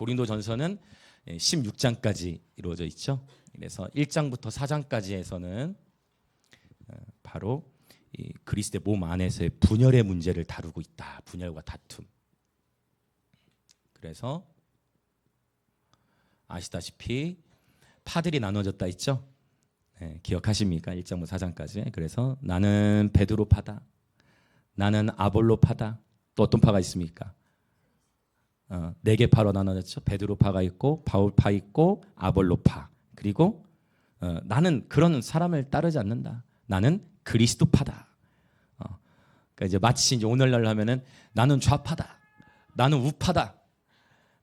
고린도전서는 16장까지 이루어져 있죠. 그래서 1장부터 4장까지에서는 바로 이 그리스도의 몸 안에서의 분열의 문제를 다루고 있다. 분열과 다툼. 그래서 아시다시피 파들이 나눠졌다 있죠. 네, 기억하십니까? 1장부터 4장까지. 그래서 나는 베드로 파다. 나는 아볼로 파다. 또 어떤 파가 있습니까? 4개 파로 나눠졌죠. 베드로 파가 있고 바울 파 있고 아볼로 파. 그리고 나는 그런 사람을 따르지 않는다. 나는 그리스도 파다. 그러니까 이제 마치 이제 오늘날 하면은 나는 좌파다. 나는 우파다.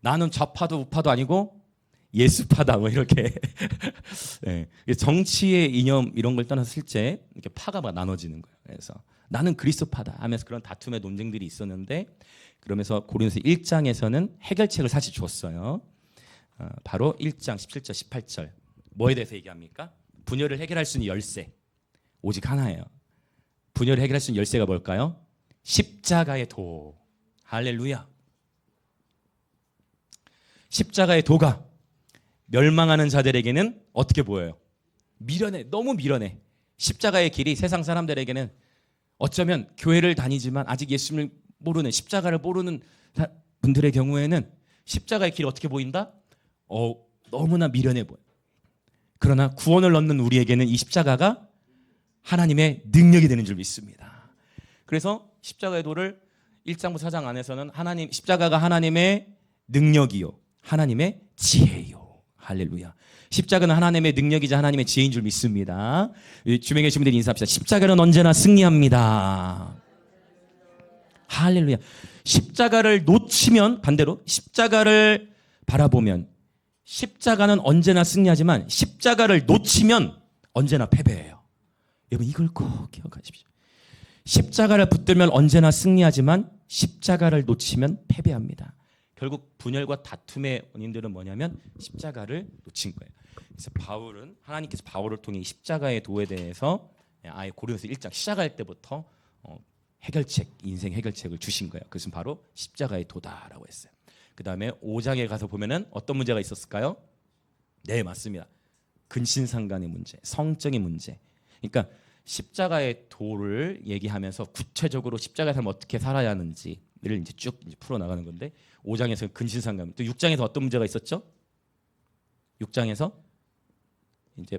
나는 좌파도 우파도 아니고 예수파다. 뭐 이렇게 네. 정치의 이념 이런 걸 떠나서 실제 이렇게 파가 막 나눠지는 거예요. 그래서 나는 그리스도파다 하면서 그런 다툼의 논쟁들이 있었는데 그러면서 고린도서 1장에서는 해결책을 사실 줬어요. 바로 1장 17절 18절 뭐에 대해서 얘기합니까? 분열을 해결할 수 있는 열쇠 오직 하나예요. 분열을 해결할 수 있는 열쇠가 뭘까요? 십자가의 도. 할렐루야. 십자가의 도가 멸망하는 자들에게는 어떻게 보여요? 미련해. 너무 미련해. 십자가의 길이 세상 사람들에게는 어쩌면 교회를 다니지만 아직 예수님을 모르는 십자가를 모르는 분들의 경우에는 십자가의 길이 어떻게 보인다? 너무나 미련해 보여. 그러나 구원을 얻는 우리에게는 이 십자가가 하나님의 능력이 되는 줄 믿습니다. 그래서 십자가의 도를 1장부터 4장 안에서는 십자가가 하나님의 능력이요 하나님의 지혜요. 할렐루야. 십자가는 하나님의 능력이자 하나님의 지혜인 줄 믿습니다. 주변에 계신 분들이 인사합시다. 십자가는 언제나 승리합니다. 할렐루야. 십자가를 놓치면 반대로 십자가를 바라보면 십자가는 언제나 승리하지만 십자가를 놓치면 언제나 패배해요. 여러분 이걸 꼭 기억하십시오. 십자가를 붙들면 언제나 승리하지만 십자가를 놓치면 패배합니다. 결국 분열과 다툼의 원인들은 뭐냐면 십자가를 놓친 거예요. 그래서 하나님께서 바울을 통해 십자가의 도에 대해서 아예 고린도서 1장 시작할 때부터 인생 해결책을 주신 거예요. 그것은 바로 십자가의 도다라고 했어요. 그 다음에 5장에 가서 보면은 어떤 문제가 있었을까요? 네, 맞습니다. 근신상간의 문제, 성적인 문제. 그러니까 십자가의 도를 얘기하면서 구체적으로 십자가의 삶을 어떻게 살아야 하는지를 이제 쭉 풀어 나가는 건데 5장에서 근신상간, 또 6장에서 어떤 문제가 있었죠? 6장에서 이제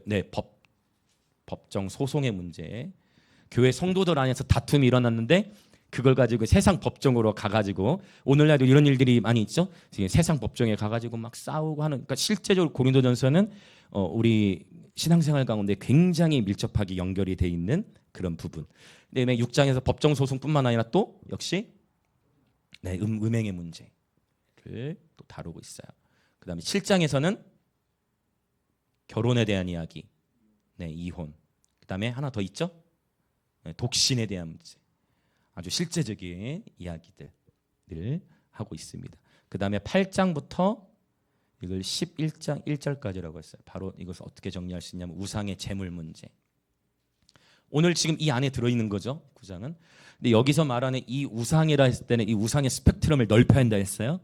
법정 소송의 문제. 교회 성도들 안에서 다툼이 일어났는데 그걸 가지고 세상 법정으로 가가지고 오늘날도 이런 일들이 많이 있죠. 세상 법정에 가가지고 막 싸우고 하는. 그러니까 실제적으로 고린도전서는 우리 신앙생활 가운데 굉장히 밀접하게 연결이 돼 있는 그런 부분. 그다음에 6장에서 법정 소송뿐만 아니라 또 역시 음행의 문제를 또 다루고 있어요. 그다음에 7장에서는 결혼에 대한 이야기, 이혼. 그다음에 하나 더 있죠. 독신에 대한 문제. 아주 실제적인 이야기들을 하고 있습니다. 그 다음에 8장부터 이걸 11장 1절까지라고 했어요. 바로 이것을 어떻게 정리할 수 있냐면 우상의 재물 문제. 오늘 지금 이 안에 들어있는 거죠. 9장은. 근데 여기서 말하는 이 우상이라 했을 때는 이 우상의 스펙트럼을 넓혀야 한다 했어요.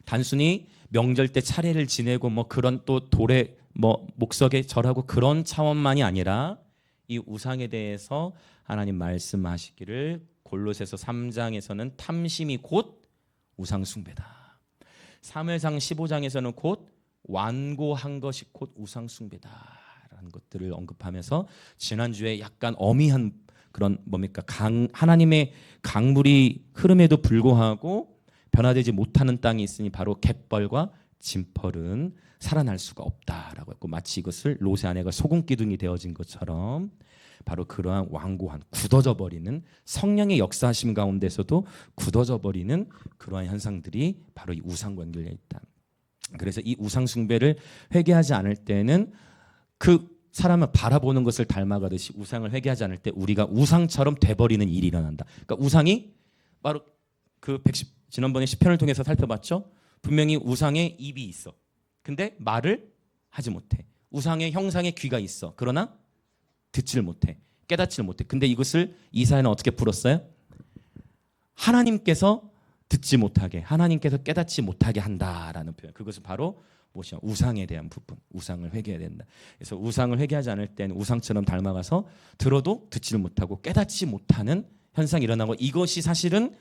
단순히 명절 때 차례를 지내고 그런 또 돌에 목석에 절하고 그런 차원만이 아니라 이 우상에 대해서 하나님 말씀하시기를 골로새서 3장에서는 탐심이 곧 우상 숭배다. 사무엘상 15장에서는 곧 완고한 것이 곧 우상 숭배다라는 것들을 언급하면서 지난주에 약간 어미한 그런 하나님의 강물이 흐름에도 불구하고 변화되지 못하는 땅이 있으니 바로 갯벌과 진펄은 살아날 수가 없다라고 했고 마치 이것을 롯의 아내가 소금 기둥이 되어진 것처럼 바로 그러한 완고한 굳어져 버리는 성령의 역사하심 가운데서도 굳어져 버리는 그러한 현상들이 바로 이 우상과 연결되어 있다. 그래서 이 우상 숭배를 회개하지 않을 때는 그 사람을 바라보는 것을 닮아가듯이 우상을 회개하지 않을 때 우리가 우상처럼 돼버리는 일이 일어난다. 그러니까 우상이 바로 지난번에 시편을 통해서 살펴봤죠. 분명히 우상의 입이 있어. 근데 말을 하지 못해. 우상의 형상의 귀가 있어. 그러나 듣지를 못해. 깨닫지를 못해. 근데 이것을 이사야는 어떻게 풀었어요? 하나님께서 듣지 못하게, 하나님께서 깨닫지 못하게 한다라는 표현. 그것은 바로 무엇이냐? 우상에 대한 부분. 우상을 회개해야 된다. 그래서 우상을 회개하지 않을 때는 우상처럼 닮아가서 들어도 듣지를 못하고 깨닫지 못하는 현상이 일어나고, 이것이 사실은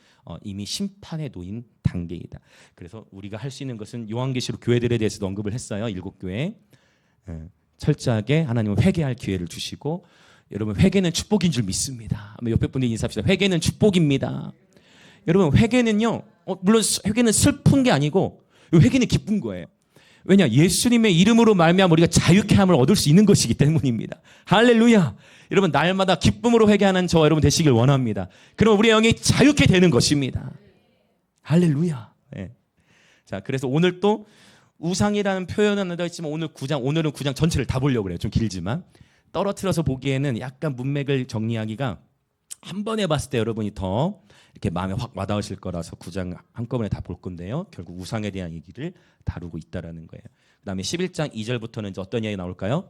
이미 심판에 놓인 단계이다. 그래서 우리가 할 수 있는 것은 요한계시록 교회들에 대해서도 언급을 했어요. 7교회. 철저하게 하나님은 회개할 기회를 주시고, 여러분 회개는 축복인 줄 믿습니다. 옆에 분들 인사합시다. 회개는 축복입니다. 여러분 회개는요, 물론 회개는 슬픈 게 아니고 회개는 기쁜 거예요. 왜냐? 예수님의 이름으로 말미암아 우리가 자유케 함을 얻을 수 있는 것이기 때문입니다. 할렐루야. 여러분 날마다 기쁨으로 회개하는 저와 여러분 되시길 원합니다. 그럼 우리의 영이 자유케 되는 것입니다. 할렐루야. 네. 자, 그래서 오늘 또 우상이라는 표현은 안 되어 있지만 오늘은 9장 전체를 다 보려고 그래요. 좀 길지만 떨어뜨려서 보기에는 약간 문맥을 정리하기가 한 번에 봤을 때 여러분이 더 이렇게 마음에 확 와닿으실 거라서 9장 한꺼번에 다 볼 건데요. 결국 우상에 대한 얘기를 다루고 있다라는 거예요. 그다음에 11장 2절부터는 이제 어떤 이야기 나올까요?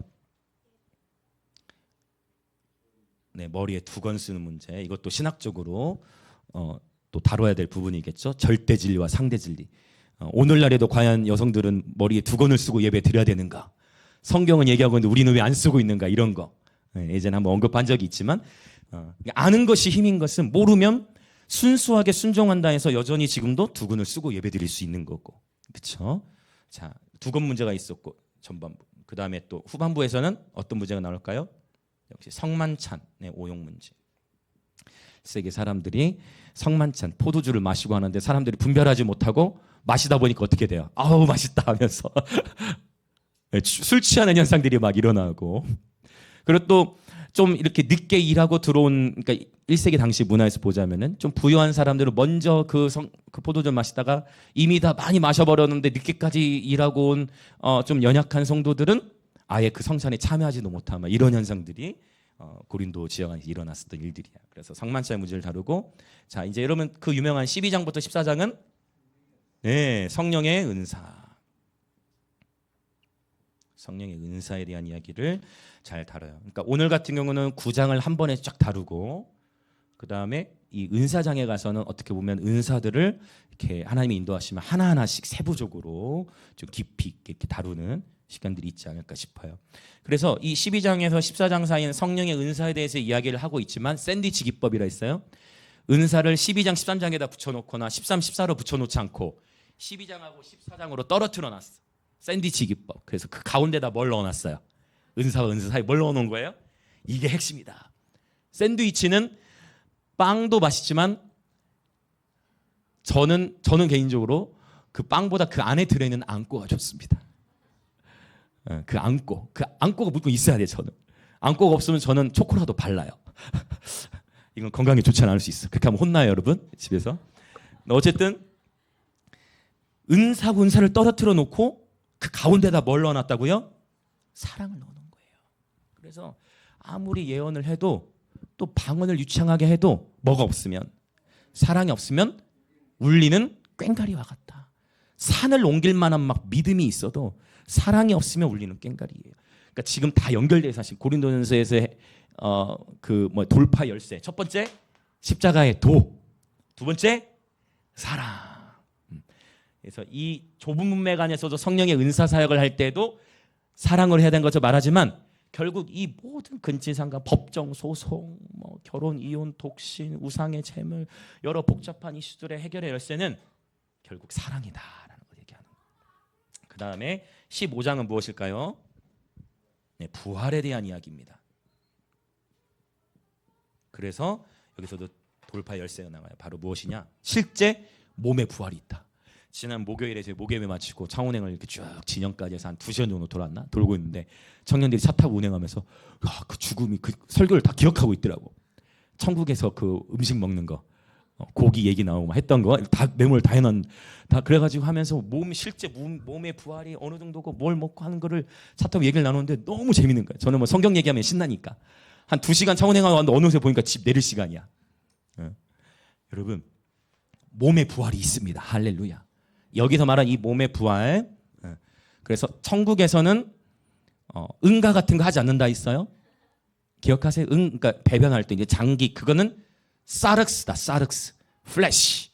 네, 머리에 두건 쓰는 문제. 이것도 신학적으로 또 다뤄야 될 부분이겠죠. 절대 진리와 상대 진리. 오늘날에도 과연 여성들은 머리에 두건을 쓰고 예배 드려야 되는가? 성경은 얘기하고 있는데 우리는 왜 안 쓰고 있는가? 이런 거. 네, 예전에 한번 언급한 적이 있지만 아는 것이 힘인 것은 모르면 순수하게 순종한다 해서 여전히 지금도 두건을 쓰고 예배 드릴 수 있는 거고. 그렇죠? 자, 두건 문제가 있었고 전반부. 그다음에 또 후반부에서는 어떤 문제가 나올까요? 역시 성만찬의 오용 문제. 세계 사람들이 성만찬 포도주를 마시고 하는데 사람들이 분별하지 못하고 마시다 보니까 어떻게 돼요? 아우 맛있다 하면서 술 취하는 현상들이 막 일어나고, 그리고 또 좀 이렇게 늦게 일하고 들어온, 그러니까 1세기 당시 문화에서 보자면은 좀 부유한 사람들은 먼저 그 포도주를 마시다가 이미 다 많이 마셔버렸는데 늦게까지 일하고 온 좀 연약한 성도들은 아예 그 성찬에 참여하지도 못하면 이런 현상들이 고린도 지역 안에서 일어났었던 일들이야. 그래서 성만찬의 문제를 다루고, 자 이제 여러분 그 유명한 12장부터 14장은 네, 성령의 은사. 성령의 은사에 대한 이야기를 잘 다뤄요. 그러니까 오늘 같은 경우는 9장을 한 번에 쫙 다루고, 그 다음에 이 은사장에 가서는 어떻게 보면 은사들을 이렇게 하나님이 인도하시면 하나하나씩 세부적으로 좀 깊이 있게 이렇게 다루는 시간들이 있지 않을까 싶어요. 그래서 이 12장에서 14장 사이에는 성령의 은사에 대해서 이야기를 하고 있지만 샌드위치 기법이라 했어요. 은사를 12장, 13장에다 붙여놓거나 13, 14로 붙여놓지 않고 12장하고 14장으로 떨어뜨려 놨어. 샌드위치 기법. 그래서 그 가운데다 뭘 넣어놨어요? 은사와 은사 사이 뭘 넣어놓은 거예요? 이게 핵심이다. 샌드위치는 빵도 맛있지만 저는 개인적으로 그 빵보다 그 안에 들어있는 안꼬가 좋습니다. 그 안꼬가 무조건 있어야 돼요. 저는 안꼬가 없으면 저는 초코라도 발라요. 이건 건강에 좋지 않을 수 있어. 그렇게 하면 혼나요, 여러분 집에서. 어쨌든 은사를 떨어뜨려 놓고 그 가운데다 뭘 넣어놨다고요? 사랑을 넣어놓은 거예요. 그래서 아무리 예언을 해도 또 방언을 유창하게 해도 뭐가 없으면, 사랑이 없으면 울리는 꽹가리와 같다. 산을 옮길 만한 막 믿음이 있어도 사랑이 없으면 울리는 꽹가리예요. 그러니까 지금 다 연결돼서 사실 고린도전서에서 돌파 열쇠. 첫 번째 십자가의 도, 두 번째 사랑. 그래서 이 좁은 문맥 안에서도 성령의 은사 사역을 할 때도 사랑을 해야 되는 것을 말하지만, 결국 이 모든 근친상간, 법정, 소송, 결혼, 이혼, 독신, 우상의 재물, 여러 복잡한 이슈들의 해결의 열쇠는 결국 사랑이다라는 걸 얘기하는 거예요. 그 다음에 15장은 무엇일까요? 네, 부활에 대한 이야기입니다. 그래서 여기서도 돌파 열쇠가 나와요. 바로 무엇이냐? 실제 몸의 부활이 있다. 지난 목요일에 제 목요일 마치고 창운행을 이렇게 쭉 진영까지 해서 한 2시간 정도 돌고 있는데 청년들이 차 타고 운행하면서 그 죽음이, 그 설교를 다 기억하고 있더라고. 천국에서 그 음식 먹는 거, 고기 얘기 나오고 막 했던 거 다 메모를 다 해놓은, 다 그래가지고 하면서 실제 몸의 부활이 어느 정도고 뭘 먹고 하는 거를 차 타고 얘기를 나누는데 너무 재밌는 거예요. 저는 성경 얘기하면 신나니까 한 2시간 창운행하고 왔는데 어느새 보니까 집 내릴 시간이야. 여러분 몸의 부활이 있습니다. 할렐루야. 여기서 말한 이 몸의 부활, 그래서 천국에서는 응가 같은 거 하지 않는다 있어요. 기억하세요? 그러니까 배변할 때 이제 장기, 그거는 사륵스다. 사륵스, 플래시.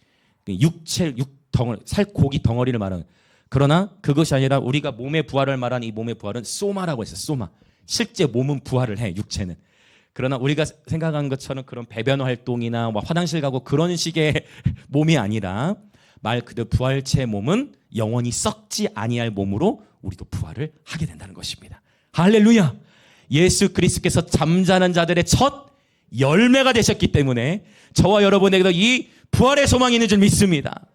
육체 덩어리, 살고기 덩어리를 말하는. 그러나 그것이 아니라 우리가 몸의 부활을 말하는 이 몸의 부활은 소마라고 했어요. 소마. 실제 몸은 부활을 해, 육체는. 그러나 우리가 생각하는 것처럼 그런 배변 활동이나 뭐 화장실 가고 그런 식의 몸이 아니라 말 그대로 부활체의 몸은 영원히 썩지 아니할 몸으로 우리도 부활을 하게 된다는 것입니다. 할렐루야. 예수 그리스도께서 잠자는 자들의 첫 열매가 되셨기 때문에 저와 여러분에게도 이 부활의 소망이 있는 줄 믿습니다.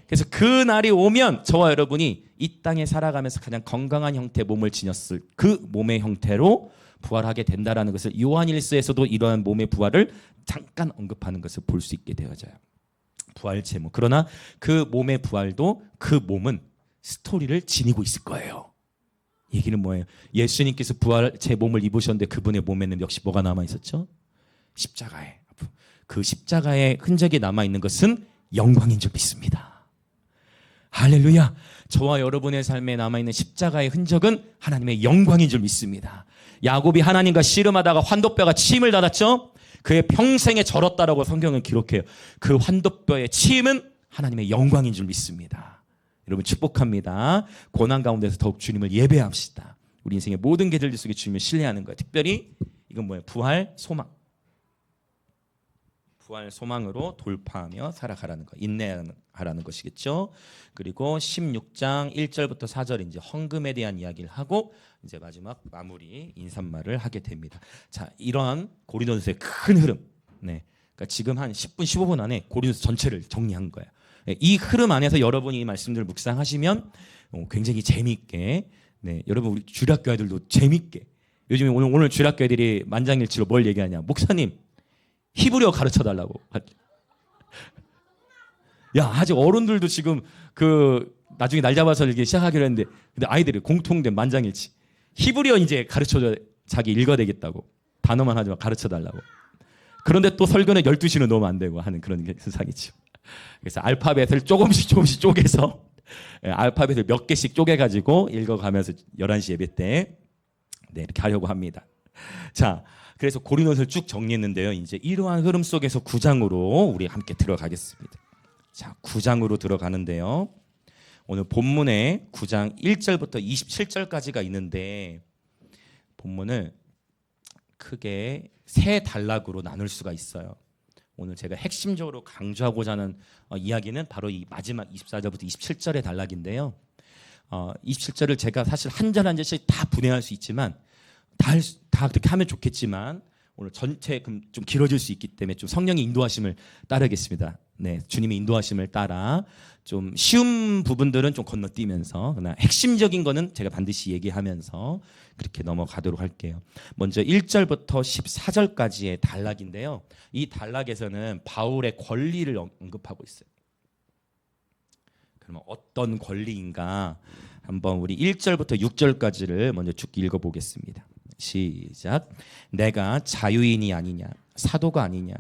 그래서 그 날이 오면 저와 여러분이 이 땅에 살아가면서 가장 건강한 형태의 몸을 지녔을 그 몸의 형태로 부활하게 된다라는 것을 요한일서에서도 이러한 몸의 부활을 잠깐 언급하는 것을 볼 수 있게 되어져요. 부활체 몸. 그러나 그 몸의 부활도 그 몸은 스토리를 지니고 있을 거예요. 얘기는 뭐예요? 예수님께서 부활체 몸을 입으셨는데 그분의 몸에는 역시 뭐가 남아 있었죠? 십자가에. 그 십자가의 흔적이 남아 있는 것은 영광인 줄 믿습니다. 할렐루야. 저와 여러분의 삶에 남아있는 십자가의 흔적은 하나님의 영광인 줄 믿습니다. 야곱이 하나님과 씨름하다가 환도뼈가 침을 닫았죠. 그의 평생에 절었다라고 성경은 기록해요. 그 환도뼈의 침은 하나님의 영광인 줄 믿습니다. 여러분 축복합니다. 고난 가운데서 더욱 주님을 예배합시다. 우리 인생의 모든 계절 속에 주님을 신뢰하는 거예요. 특별히 이건 뭐예요? 부활 소망. 부활 소망으로 돌파하며 살아가라는 거, 인내하라는 것이겠죠. 그리고 16장 1절부터 4절 이제 헌금에 대한 이야기를 하고 이제 마지막 마무리 인사말을 하게 됩니다. 자, 이러한 고린도서의 큰 흐름, 네, 그러니까 지금 한 10분 15분 안에 고린도서 전체를 정리한 거예요. 이 흐름 안에서 여러분이 이 말씀들을 묵상하시면 굉장히 재미있게, 네, 여러분 우리 주일학교 아이들도 재미있게. 요즘에 오늘 주일학교 애들이 만장일치로 뭘 얘기하냐? 목사님 히브리어 가르쳐 달라고. 야, 아직 어른들도 지금 그 나중에 날 잡아서 이렇게 시작하기로 했는데, 근데 아이들이 공통된 만장일치. 히브리어 이제 가르쳐줘. 자기 읽어야 되겠다고. 단어만 하지 마, 가르쳐 달라고. 그런데 또 설교는 12시는 넣으면 안 되고 하는 그런 세상이죠. 그래서 알파벳을 조금씩 쪼개서 알파벳을 몇 개씩 쪼개가지고 읽어가면서 11시 예배 때 네, 이렇게 하려고 합니다. 자, 그래서 고린도서를 쭉 정리했는데요. 이제 이러한 흐름 속에서 9장으로 우리 함께 들어가겠습니다. 자, 9장으로 들어가는데요. 오늘 본문에 9장 1절부터 27절까지가 있는데 본문을 크게 세 단락으로 나눌 수가 있어요. 오늘 제가 핵심적으로 강조하고자 하는 이야기는 바로 이 마지막 24절부터 27절의 단락인데요. 27절을 제가 사실 한 절 한 절씩 다 분해할 수 있지만 다 그렇게 하면 좋겠지만 오늘 전체 좀 길어질 수 있기 때문에 좀 성령의 인도하심을 따르겠습니다. 네, 주님의 인도하심을 따라 좀 쉬운 부분들은 좀 건너뛰면서 그러나 핵심적인 거는 제가 반드시 얘기하면서 그렇게 넘어가도록 할게요. 먼저 1절부터 14절까지의 단락인데요. 이 단락에서는 바울의 권리를 언급하고 있어요. 그러면 어떤 권리인가? 한번 우리 1절부터 6절까지를 먼저 쭉 읽어보겠습니다. 시작. 내가 자유인이 아니냐, 사도가 아니냐,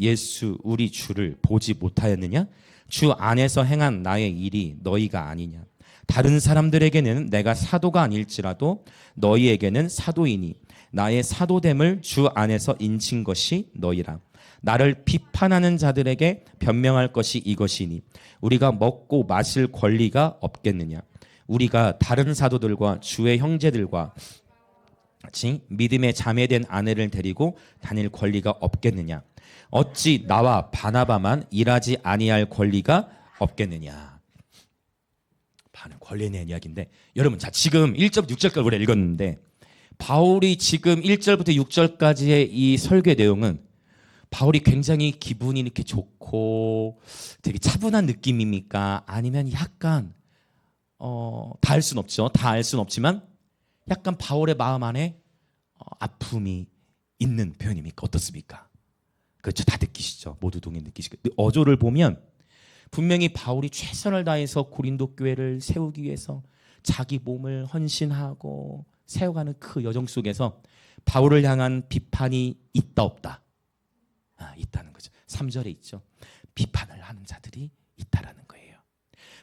예수 우리 주를 보지 못하였느냐? 주 안에서 행한 나의 일이 너희가 아니냐? 다른 사람들에게는 내가 사도가 아닐지라도 너희에게는 사도이니 나의 사도됨을 주 안에서 인친 것이 너희라. 나를 비판하는 자들에게 변명할 것이 이것이니 우리가 먹고 마실 권리가 없겠느냐? 우리가 다른 사도들과 주의 형제들과 같이 믿음의 자매된 아내를 데리고 다닐 권리가 없겠느냐? 어찌 나와 바나바만 일하지 아니할 권리가 없겠느냐? 권리에 대한 이야기인데 여러분, 자, 지금 1절 6절까지 우리가 읽었는데 바울이 지금 1절부터 6절까지의 이 설교의 내용은 바울이 굉장히 기분이 이렇게 좋고 되게 차분한 느낌입니까? 아니면 약간 다 알 순 없죠. 다 알 순 없지만 약간 바울의 마음 안에 아픔이 있는 표현입니까? 어떻습니까? 그렇죠. 다 느끼시죠. 모두 동의 느끼시고. 어조를 보면 분명히 바울이 최선을 다해서 고린도 교회를 세우기 위해서 자기 몸을 헌신하고 세워가는 그 여정 속에서 바울을 향한 비판이 있다 없다? 있다는 거죠. 3절에 있죠. 비판을 하는 자들이 있다라는 거예요.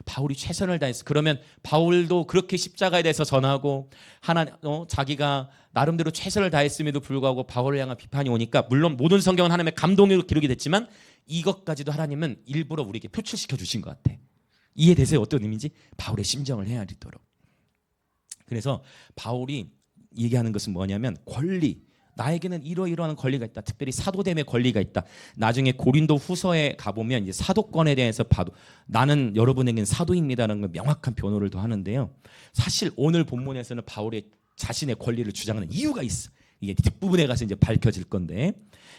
바울이 최선을 다해서, 그러면 바울도 그렇게 십자가에 대해서 전하고 자기가 나름대로 최선을 다했음에도 불구하고 바울을 향한 비판이 오니까, 물론 모든 성경은 하나님의 감동으로 기록이 됐지만 이것까지도 하나님은 일부러 우리에게 표출시켜 주신 것 같아. 이해되세요? 어떤 의미인지? 바울의 심정을 헤아리도록. 그래서 바울이 얘기하는 것은 뭐냐면 권리, 나에게는 이러이러한 권리가 있다. 특별히 사도됨의 권리가 있다. 나중에 고린도 후서에 가보면 이제 사도권에 대해서 봐도 나는 여러분에게는 사도입니다라는 걸 명확한 변호를 더 하는데요. 사실 오늘 본문에서는 바울의 자신의 권리를 주장하는 이유가 있어. 이게 뒷부분에 가서 이제 밝혀질 건데,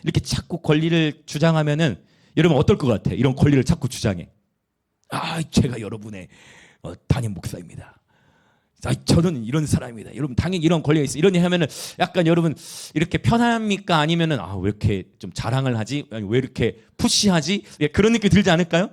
이렇게 자꾸 권리를 주장하면은 여러분 어떨 것 같아? 이런 권리를 자꾸 주장해. 제가 여러분의 담임 목사입니다. 저는 이런 사람입니다. 여러분 당연히 이런 권리가 있어. 이런 얘기 하면은 약간 여러분 이렇게 편합니까? 아니면은 왜 이렇게 좀 자랑을 하지? 아니, 왜 이렇게 푸시하지? 그런 느낌이 들지 않을까요?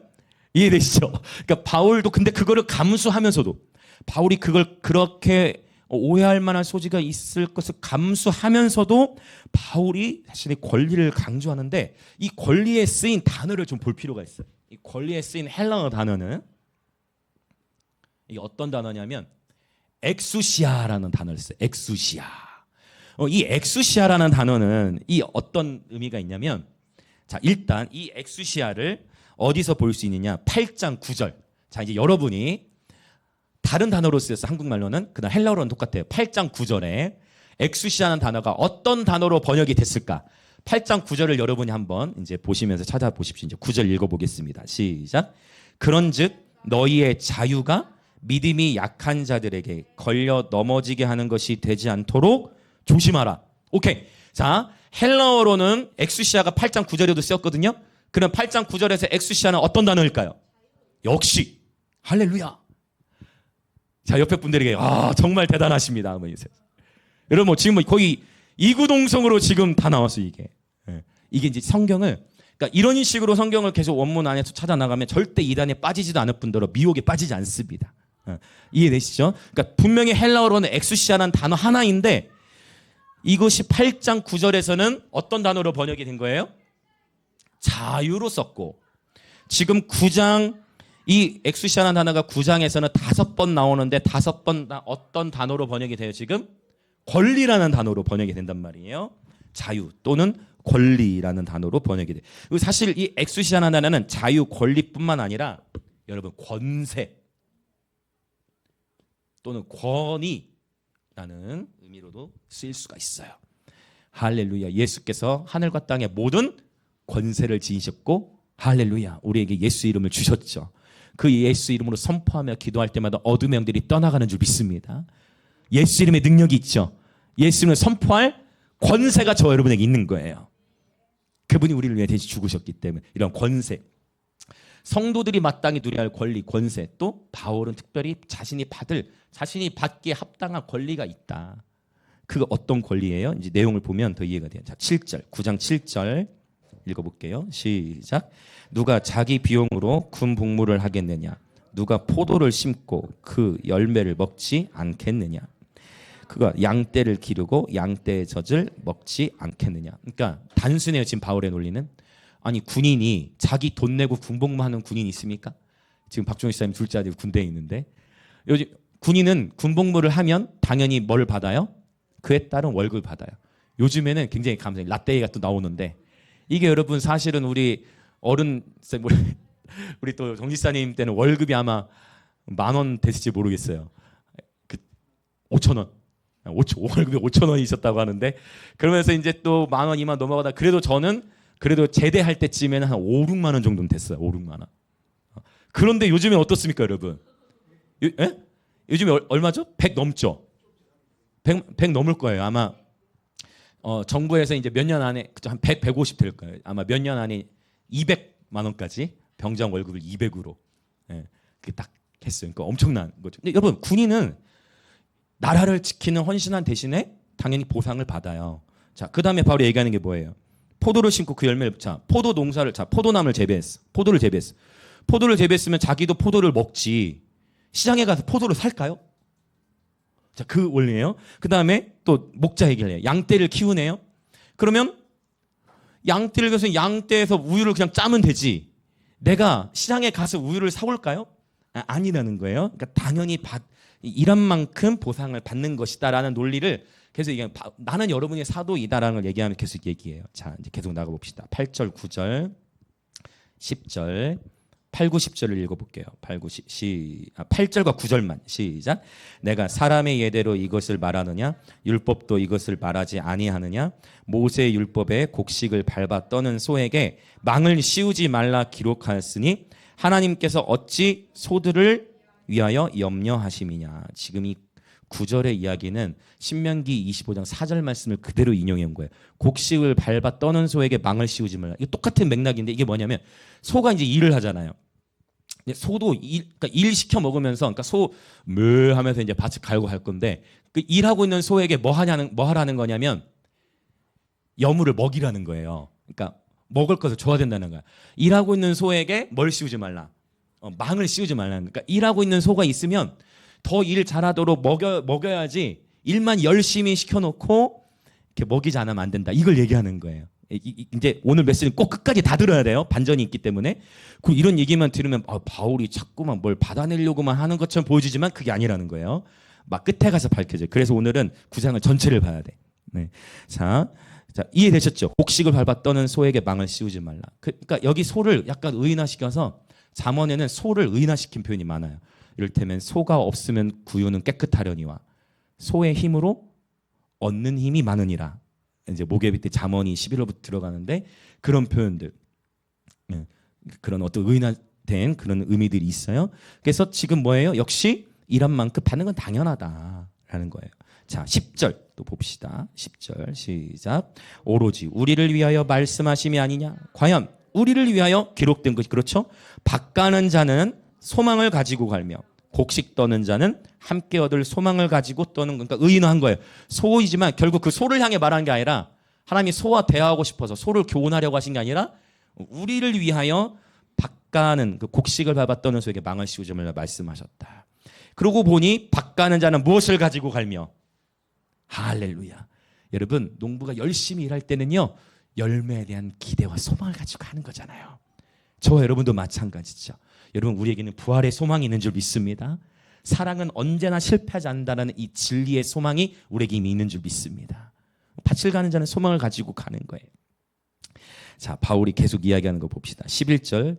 이해되시죠? 그러니까 바울도 근데 그거를 감수하면서도 바울이 그걸 그렇게 오해할 만한 소지가 있을 것을 감수하면서도 바울이 자신의 권리를 강조하는데, 이 권리에 쓰인 단어를 좀 볼 필요가 있어요. 이 권리에 쓰인 헬라어 단어는 이게 어떤 단어냐면 엑수시아라는 단어를 써요. 엑수시아. 이 엑수시아라는 단어는 이 어떤 의미가 있냐면, 자 일단 이 엑수시아를 어디서 볼 수 있느냐? 8장 9절. 자 이제 여러분이 다른 단어로 쓰여서 한국말로는 그다음 헬라어로는 똑같아요. 8장 9절에 엑수시아라는 단어가 어떤 단어로 번역이 됐을까? 8장 9절을 여러분이 한번 이제 보시면서 찾아보십시오. 이제 9절 읽어보겠습니다. 시작. 그런즉 너희의 자유가 믿음이 약한 자들에게 걸려 넘어지게 하는 것이 되지 않도록 조심하라. 오케이. 자, 헬라어로는 엑수시아가 8장 9절에도 쓰였거든요. 그럼 8장 9절에서 엑수시아는 어떤 단어일까요? 역시 할렐루야. 자, 옆에 분들에게 정말 대단하십니다. 여러분 지금 거의 이구동성으로 지금 다 나왔어요. 이게 이제 성경을, 그러니까 이런 식으로 성경을 계속 원문 안에서 찾아 나가면 절대 이단에 빠지지도 않을 뿐더러 미혹에 빠지지 않습니다. 이해되시죠? 그러니까 분명히 헬라어로는 엑수시아라는 단어 하나인데 이것이 8장 9절에서는 어떤 단어로 번역이 된 거예요? 자유로 썼고, 지금 9장 이 엑수시아라는 단어가 9장에서는 5번 나오는데 5번 어떤 단어로 번역이 돼요? 지금 권리라는 단어로 번역이 된단 말이에요. 자유 또는 권리라는 단어로 번역이 돼요. 사실 이 엑수시아라는 단어는 자유, 권리뿐만 아니라 여러분 권세 또는 권위라는 의미로도 쓰일 수가 있어요. 할렐루야. 예수께서 하늘과 땅의 모든 권세를 지니셨고, 할렐루야, 우리에게 예수 이름을 주셨죠. 그 예수 이름으로 선포하며 기도할 때마다 어둠의 영들이 떠나가는 줄 믿습니다. 예수 이름의 능력이 있죠. 예수 이름을 선포할 권세가 저 여러분에게 있는 거예요. 그분이 우리를 위해 대신 죽으셨기 때문에 이런 권세, 성도들이 마땅히 누려야 할 권리, 권세, 또 바울은 특별히 자신이 받기에 합당한 권리가 있다. 그거 어떤 권리예요? 이제 내용을 보면 더 이해가 돼요. 자, 7절, 9장 7절 읽어볼게요. 시작. 누가 자기 비용으로 군 복무를 하겠느냐? 누가 포도를 심고 그 열매를 먹지 않겠느냐? 그가 양떼를 기르고 양떼의 젖을 먹지 않겠느냐? 그러니까 단순해요. 지금 바울의 논리는. 아니 군인이 자기 돈 내고 군 복무하는 군인이 있습니까? 지금 박종희 씨님 둘째 아들 군대에 있는데, 요즘 군인은 군 복무를 하면 당연히 뭘 받아요? 그에 따른 월급을 받아요. 요즘에는 굉장히 감사해요. 라떼가 또 나오는데, 이게 여러분 사실은 우리 어른 우리 또 정지사님 때는 월급이 아마 10,000원 됐을지 모르겠어요. 5,000원. 월급이 5,000원이 있었다고 하는데, 그러면서 이제 또 10,000원, 20,000원 넘어가다 그래도 저는 그래도 제대할 때쯤에는 한 5, 6만 원 정도는 됐어요. 5, 6만 원. 그런데 요즘에 어떻습니까, 여러분? 요즘에 얼마죠? 100 넘죠. 100 넘을 거예요. 아마 정부에서 이제 몇 년 안에 한 100, 150 될 거예요. 아마 몇 년 안에 200만 원까지 병장 월급을 200으로 그게 딱 했어요. 그러니까 엄청난 거죠. 근데 여러분 군인은 나라를 지키는 헌신한 대신에 당연히 보상을 받아요. 자, 그다음에 바로 얘기하는 게 뭐예요? 포도를 심고 그 열매를, 자, 포도 농사를, 자, 포도나무를 재배했어. 포도를 재배했어. 포도를 재배했으면 자기도 포도를 먹지. 시장에 가서 포도를 살까요? 자, 그 원리예요. 그다음에 또 목자 얘기를 해요. 양떼를 키우네요. 그러면 양떼를 키워서 양떼에서 우유를 그냥 짜면 되지. 내가 시장에 가서 우유를 사올까요? 아니라는 거예요. 그러니까 당연히 일한 만큼 보상을 받는 것이다라는 논리를 계속 얘기하면, 나는 여러분의 사도이다라는 걸 얘기하면 계속 얘기해요. 자, 이제 계속 나가봅시다. 8절, 9절. 10절 8, 9, 10절을 읽어볼게요. 8, 9, 8절과 9절만 시작. 내가 사람의 예대로 이것을 말하느냐 율법도 이것을 말하지 아니하느냐 모세의 율법에 곡식을 밟아 떠는 소에게 망을 씌우지 말라 기록하였으니 하나님께서 어찌 소들을 위하여 염려하심이냐. 지금 이 9절의 이야기는 신명기 25장 4절 말씀을 그대로 인용해 온 거예요. 곡식을 밟아 떠는 소에게 망을 씌우지 말라. 이게 똑같은 맥락인데 이게 뭐냐면 소가 이제 일을 하잖아요. 소도 그러니까 일 시켜 먹으면서 그러니까 소뭐 하면서 이제 밭을 갈고 할 건데 그 일하고 있는 소에게 뭐 하라는 거냐면 여물을 먹이라는 거예요. 그러니까 먹을 것을 줘야 된다는 거야. 일하고 있는 소에게 뭘 씌우지 말라. 망을 씌우지 말라는 거야. 그러니까 일하고 있는 소가 있으면 더 일 잘하도록 먹여야지 일만 열심히 시켜놓고 이렇게 먹이지 않으면 안 된다. 이걸 얘기하는 거예요. 이제 오늘 메시지는 꼭 끝까지 다 들어야 돼요. 반전이 있기 때문에. 그리고 이런 얘기만 들으면 바울이 자꾸만 뭘 받아내려고만 하는 것처럼 보여지지만 그게 아니라는 거예요. 막 끝에 가서 밝혀져요. 그래서 오늘은 구장을 전체를 봐야 돼. 네. 자, 이해되셨죠? 곡식을 밟아 떠는 소에게 망을 씌우지 말라. 그러니까 여기 소를 약간 의인화시켜서 잠언에는 소를 의인화시킨 표현이 많아요. 이를테면 소가 없으면 구유는 깨끗하려니와 소의 힘으로 얻는 힘이 많으니라. 이제 목요일 때 잠언이 11월부터 들어가는데 그런 표현들, 그런 어떤 의인화된 그런 의미들이 있어요. 그래서 지금 뭐예요? 역시 일한 만큼 받는 건 당연하다라는 거예요. 자, 10절 또 봅시다. 10절 시작. 오로지 우리를 위하여 말씀하심이 아니냐. 과연 우리를 위하여 기록된 것이 그렇죠? 밭가는 자는 소망을 가지고 갈며 곡식 떠는 자는 함께 얻을 소망을 가지고 떠는 그러니까 의인화한 거예요. 소이지만 결국 그 소를 향해 말하는 게 아니라 하나님이 소와 대화하고 싶어서 소를 교훈하려고 하신 게 아니라 우리를 위하여 밭가는 그 곡식을 밟아 떠는 소에게 망을 씌우지 말라 말씀하셨다. 그러고 보니 밭가는 자는 무엇을 가지고 갈며 할렐루야. 여러분 농부가 열심히 일할 때는요 열매에 대한 기대와 소망을 가지고 하는 거잖아요. 저와 여러분도 마찬가지죠. 여러분 우리에게는 부활의 소망이 있는 줄 믿습니다. 사랑은 언제나 실패하지 않는다는 이 진리의 소망이 우리에게 이미 있는 줄 믿습니다. 밭을 가는 자는 소망을 가지고 가는 거예요. 자, 바울이 계속 이야기하는 거 봅시다. 11절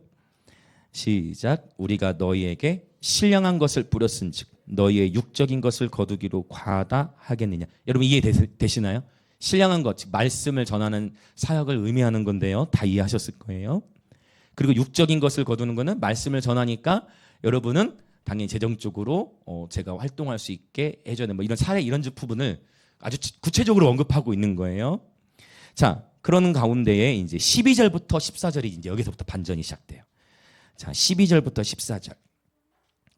시작. 우리가 너희에게 신령한 것을 뿌렸은즉 너희의 육적인 것을 거두기로 과하다 하겠느냐. 여러분 이해되시나요? 신령한 것, 즉 말씀을 전하는 사역을 의미하는 건데요. 다 이해하셨을 거예요. 그리고 육적인 것을 거두는 것은 말씀을 전하니까 여러분은 당연히 재정적으로 제가 활동할 수 있게 해줘야 되는 뭐 이런 사례 이런 부분을 아주 구체적으로 언급하고 있는 거예요. 자, 그런 가운데에 이제 12절부터 14절이 이제 여기서부터 반전이 시작돼요. 자, 12절부터 14절.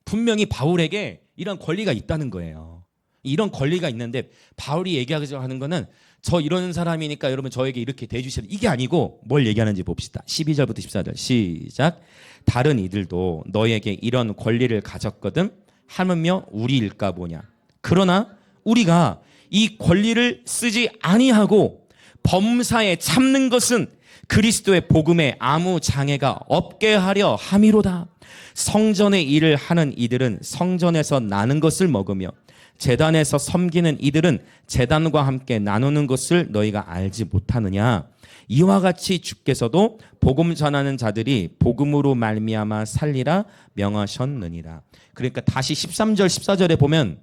분명히 바울에게 이런 권리가 있다는 거예요. 이런 권리가 있는데 바울이 얘기하려고 하는 거는 저 이런 사람이니까 여러분 저에게 이렇게 대해주셔야 이게 아니고 뭘 얘기하는지 봅시다. 12절부터 14절 시작. 다른 이들도 너에게 이런 권리를 가졌거든 하물며 우리일까 보냐. 그러나 우리가 이 권리를 쓰지 아니하고 범사에 참는 것은 그리스도의 복음에 아무 장애가 없게 하려 함이로다. 성전의 일을 하는 이들은 성전에서 나는 것을 먹으며 제단에서 섬기는 이들은 제단과 함께 나누는 것을 너희가 알지 못하느냐. 이와 같이 주께서도 복음 전하는 자들이 복음으로 말미암아 살리라 명하셨느니라. 그러니까 다시 13절 14절에 보면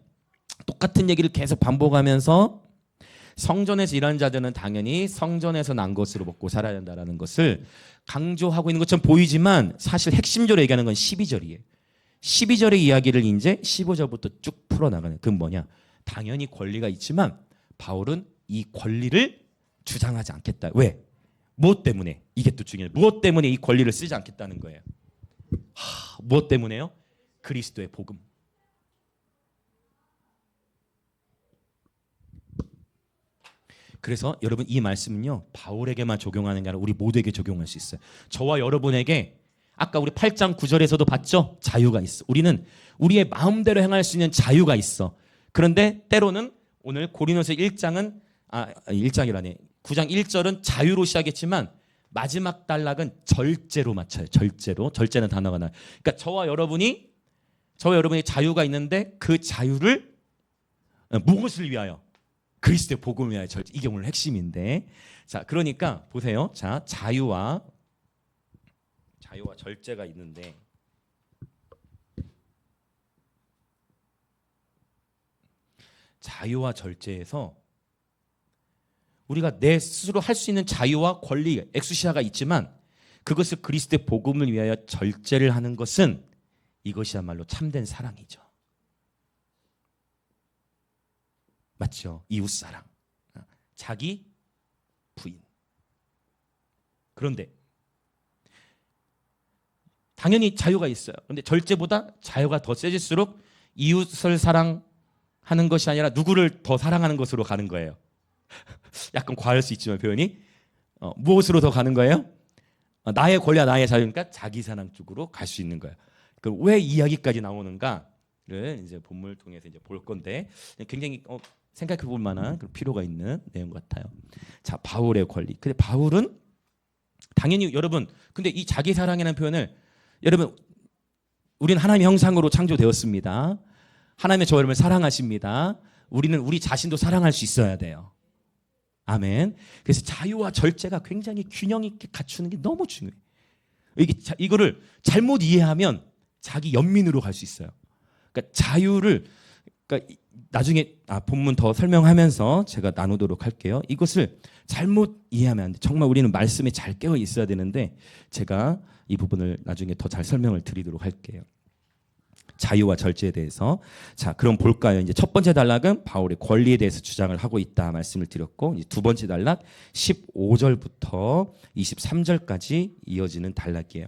똑같은 얘기를 계속 반복하면서 성전에서 일하는 자들은 당연히 성전에서 난 것으로 먹고 살아야 된다는 것을 강조하고 있는 것처럼 보이지만 사실 핵심적으로 얘기하는 건 12절이에요. 12절의 이야기를 이제 15절부터 쭉 풀어나가는 그건 뭐냐. 당연히 권리가 있지만 바울은 이 권리를 주장하지 않겠다. 왜? 무엇 때문에? 이게 또 중요해요. 무엇 때문에 이 권리를 쓰지 않겠다는 거예요. 무엇 때문에요? 그리스도의 복음. 그래서 여러분 이 말씀은요 바울에게만 적용하는 게 아니라 우리 모두에게 적용할 수 있어요. 저와 여러분에게 아까 우리 8장 9절에서도 봤죠? 자유가 있어. 우리는 우리의 마음대로 행할 수 있는 자유가 있어. 그런데 때로는 오늘 고린도서 1장은 1장이라네. 9장 1절은 자유로 시작했지만 마지막 단락은 절제로 맞춰요. 절제로. 절제는 단어가 나요. 그러니까 저와 여러분이 자유가 있는데 그 자유를 무엇을 위하여? 그리스도의 복음을 위하여 절제. 이게 오늘 핵심인데. 자, 그러니까 보세요. 자, 자유와 자유와 절제가 있는데 자유와 절제에서 우리가 내 스스로 할 수 있는 자유와 권리, 엑수시아가 있지만 그것을 그리스도의 복음을 위하여 절제를 하는 것은 이것이야말로 참된 사랑이죠. 맞죠? 이웃사랑, 자기 부인. 그런데 당연히 자유가 있어요. 그런데 절제보다 자유가 더 세질수록 이웃을 사랑하는 것이 아니라 누구를 더 사랑하는 것으로 가는 거예요. 약간 과할 수 있지만 표현이 무엇으로 더 가는 거예요? 나의 권리와 나의 자유니까 자기 사랑 쪽으로 갈 수 있는 거예요. 왜 이야기까지 나오는가를 이제 본문을 통해서 이제 볼 건데 굉장히 생각해 볼 만한 필요가 있는 내용 같아요. 자, 바울의 권리. 근데 바울은 당연히 여러분, 근데 이 자기 사랑이라는 표현을 여러분, 우리는 하나님의 형상으로 창조되었습니다. 하나님의 저 여러분을 사랑하십니다. 우리는 우리 자신도 사랑할 수 있어야 돼요. 아멘. 그래서 자유와 절제가 굉장히 균형 있게 갖추는 게 너무 중요해요. 이거를 잘못 이해하면 자기 연민으로 갈 수 있어요. 그러니까 자유를, 그러니까 나중에 본문 더 설명하면서 제가 나누도록 할게요. 이것을 잘못 이해하면 안 돼. 정말 우리는 말씀에 잘 깨어 있어야 되는데 제가 이 부분을 나중에 더 잘 설명을 드리도록 할게요. 자유와 절제에 대해서. 자, 그럼 볼까요? 이제 첫 번째 단락은 바울의 권리에 대해서 주장을 하고 있다 말씀을 드렸고, 이제 두 번째 단락 15절부터 23절까지 이어지는 단락이에요.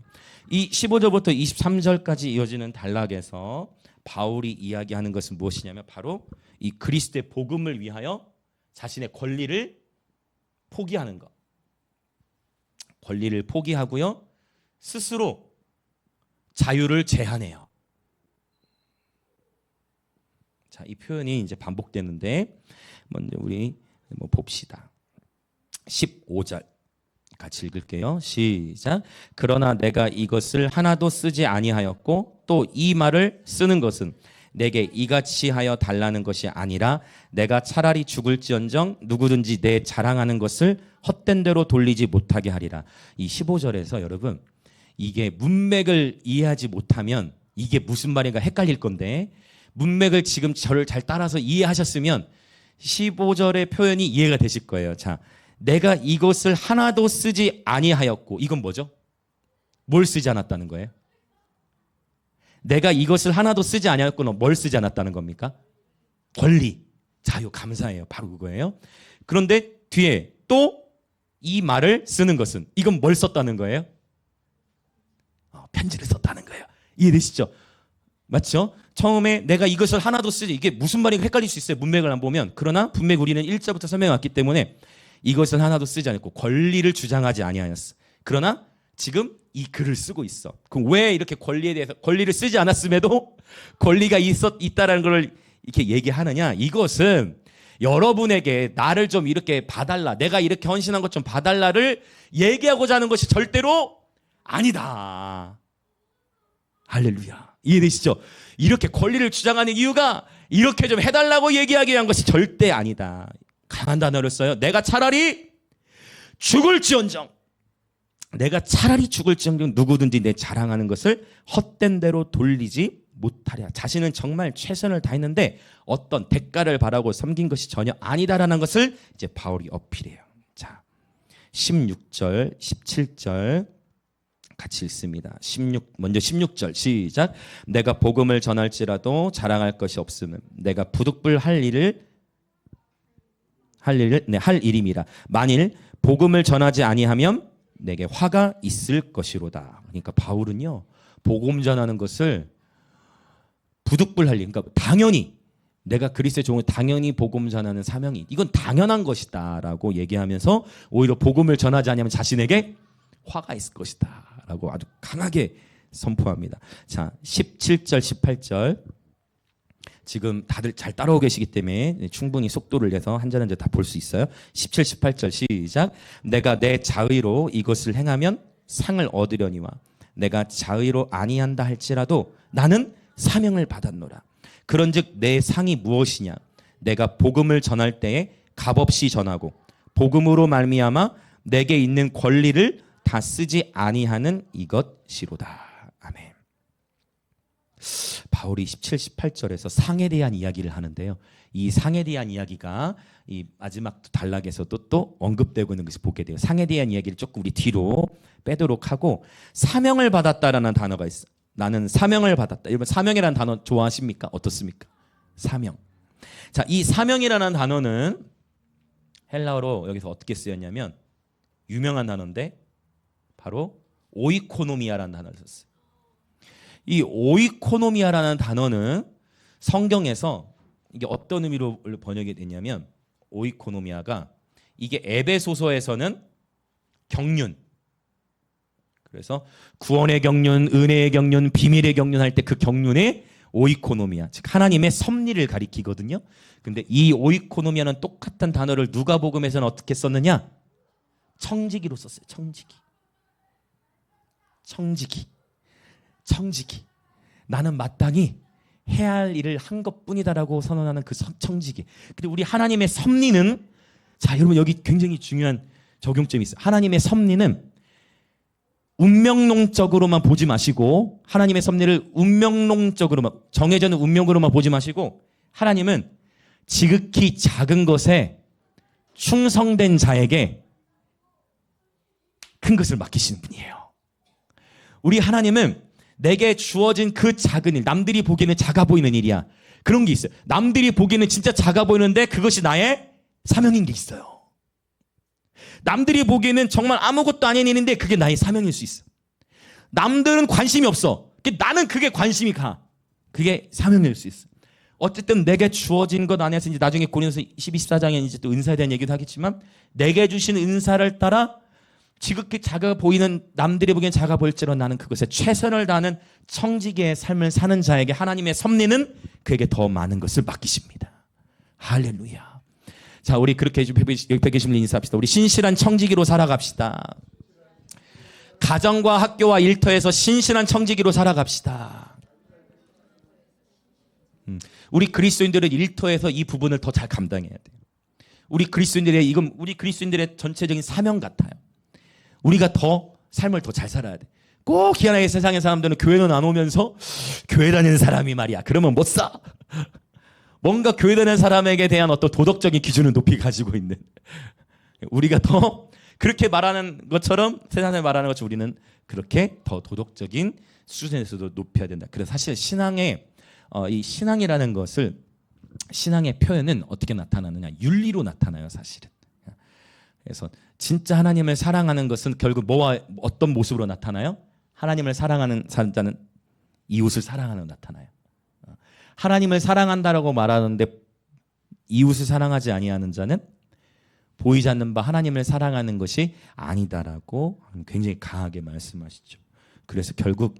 이 15절부터 23절까지 이어지는 단락에서 바울이 이야기하는 것은 무엇이냐면 바로 이 그리스도의 복음을 위하여 자신의 권리를 포기하는 것. 권리를 포기하고요. 스스로 자유를 제한해요. 자, 이 표현이 이제 반복되는데 먼저 우리 봅시다. 15절 같이 읽을게요. 시작. 그러나 내가 이것을 하나도 쓰지 아니하였고 또 이 말을 쓰는 것은 내게 이같이 하여 달라는 것이 아니라 내가 차라리 죽을지언정 누구든지 내 자랑하는 것을 헛된 대로 돌리지 못하게 하리라. 이 15절에서 여러분, 이게 문맥을 이해하지 못하면 이게 무슨 말인가 헷갈릴 건데, 문맥을 지금 저를 잘 따라서 이해하셨으면 15절의 표현이 이해가 되실 거예요. 자, 내가 이것을 하나도 쓰지 아니하였고, 이건 뭐죠? 뭘 쓰지 않았다는 거예요? 내가 이것을 하나도 쓰지 아니하였고는 뭘 쓰지 않았다는 겁니까? 권리, 자유, 감사해요. 바로 그거예요. 그런데 뒤에 또 이 말을 쓰는 것은, 이건 뭘 썼다는 거예요? 편지를 썼다는 거예요. 이해되시죠? 맞죠? 처음에 내가 이것을 하나도 쓰지, 이게 무슨 말인가 헷갈릴 수 있어요. 문맥을 안 보면. 그러나 분명히 우리는 1절부터 설명해왔기 때문에 이것을 하나도 쓰지 않았고 권리를 주장하지 아니하였어. 그러나 지금 이 글을 쓰고 있어. 그럼 왜 이렇게 권리에 대해서, 권리를 쓰지 않았음에도 권리가 있다라는 걸 이렇게 얘기하느냐? 이것은 여러분에게 나를 좀 이렇게 봐달라, 내가 이렇게 헌신한 것 좀 봐달라를 얘기하고자 하는 것이 절대로 아니다. 할렐루야. 이해되시죠? 이렇게 권리를 주장하는 이유가 이렇게 좀 해달라고 얘기하기 위한 것이 절대 아니다. 강한 단어를 써요. 내가 차라리 죽을지언정 누구든지 내 자랑하는 것을 헛된 대로 돌리지 못하랴. 자신은 정말 최선을 다했는데 어떤 대가를 바라고 섬긴 것이 전혀 아니다라는 것을 이제 바울이 어필해요. 자, 16절, 17절 같이 읽습니다. 먼저 16절 시작. 내가 복음을 전할지라도 자랑할 것이 없으면 내가 부득불 할 일임이라. 만일 복음을 전하지 아니하면 내게 화가 있을 것이로다. 그러니까 바울은요, 복음 전하는 것을 부득불 할 일, 그러니까 당연히 내가 그리스도의 종을 당연히 복음 전하는 사명이, 이건 당연한 것이다라고 얘기하면서 오히려 복음을 전하지 않으면 자신에게 화가 있을 것이다 라고 아주 강하게 선포합니다. 자, 17절 18절 지금 다들 잘 따라오고 계시기 때문에 충분히 속도를 내서 한 절 한 절 다 볼 수 있어요. 17, 18절 시작. 내가 내 자의로 이것을 행하면 상을 얻으려니와 내가 자의로 아니한다 할지라도 나는 사명을 받았노라. 그런즉 내 상이 무엇이냐? 내가 복음을 전할 때에 값없이 전하고 복음으로 말미암아 내게 있는 권리를 다 쓰지 아니하는 이것이로다. 아멘. 바울이 17, 18절에서 상에 대한 이야기를 하는데요. 이 상에 대한 이야기가 이 마지막 단락에서도 또 언급되고 있는 것을 보게 돼요. 상에 대한 이야기를 조금 우리 뒤로 빼도록 하고, 사명을 받았다라는 단어가 있어요. 나는 사명을 받았다. 여러분 사명이라는 단어 좋아하십니까? 어떻습니까? 사명. 자, 이 사명이라는 단어는 헬라어로 여기서 어떻게 쓰였냐면 유명한 단어인데 바로 오이코노미아라는 단어를 썼어요. 이 오이코노미아라는 단어는 성경에서 이게 어떤 의미로 번역이 됐냐면, 오이코노미아가 이게 에베소서에서는 경륜, 그래서 구원의 경륜, 은혜의 경륜, 비밀의 경륜 할 때 그 경륜에 오이코노미아, 즉 하나님의 섭리를 가리키거든요. 근데 이 오이코노미아는 똑같은 단어를 누가복음에서는 어떻게 썼느냐? 청지기로 썼어요. 청지기. 나는 마땅히 해야 할 일을 한 것뿐이다라고 선언하는 그 청지기. 근데 우리 하나님의 섭리는, 자 여러분 여기 굉장히 중요한 적용점이 있어요. 하나님의 섭리는 운명론적으로만 보지 마시고, 하나님의 섭리를 운명론적으로만, 정해져 있는 운명으로만 보지 마시고, 하나님은 지극히 작은 것에 충성된 자에게 큰 것을 맡기시는 분이에요. 우리 하나님은 내게 주어진 그 작은 일, 남들이 보기에는 작아 보이는 일이야. 그런 게 있어요. 남들이 보기에는 진짜 작아 보이는데 그것이 나의 사명인 게 있어요. 남들이 보기에는 정말 아무것도 아닌 일인데 그게 나의 사명일 수 있어. 남들은 관심이 없어. 나는 그게 관심이 가. 그게 사명일 수 있어. 어쨌든 내게 주어진 것 안에서 이제 나중에 고린도서 12, 14장에 이제 또 은사에 대한 얘기도 하겠지만, 내게 주신 은사를 따라 지극히 작아 보이는, 남들이 보기엔 작아 보일지라도 나는 그것에 최선을 다하는 청지기의 삶을 사는 자에게 하나님의 섭리는 그에게 더 많은 것을 맡기십니다. 할렐루야. 자, 우리 그렇게 120일 인사합시다. 우리 신실한 청지기로 살아갑시다. 가정과 학교와 일터에서 신실한 청지기로 살아갑시다. 우리 그리스도인들은 일터에서 이 부분을 더 잘 감당해야 돼요. 우리 그리스도인들의 전체적인 사명 같아요. 우리가 더 삶을 더 잘 살아야 돼. 꼭 희한하게 세상의 사람들은 교회는 안 오면서 교회 다니는 사람이 말이야, 그러면 못 사. 뭔가 교회 다니는 사람에게 대한 어떤 도덕적인 기준을 높이 가지고 있는, 우리가 더 그렇게 말하는 것처럼, 세상에 말하는 것처럼 우리는 그렇게 더 도덕적인 수준에서도 높여야 된다. 그래서 사실 이 신앙이라는 것을, 신앙의 표현은 어떻게 나타나느냐? 윤리로 나타나요, 사실은. 그래서 진짜 하나님을 사랑하는 것은 결국 뭐와 어떤 모습으로 나타나요? 하나님을 사랑하는 자는 이웃을 사랑하는 나타나요. 하나님을 사랑한다라고 말하는데 이웃을 사랑하지 아니하는 자는 보이지 않는 바 하나님을 사랑하는 것이 아니다라고 굉장히 강하게 말씀하시죠. 그래서 결국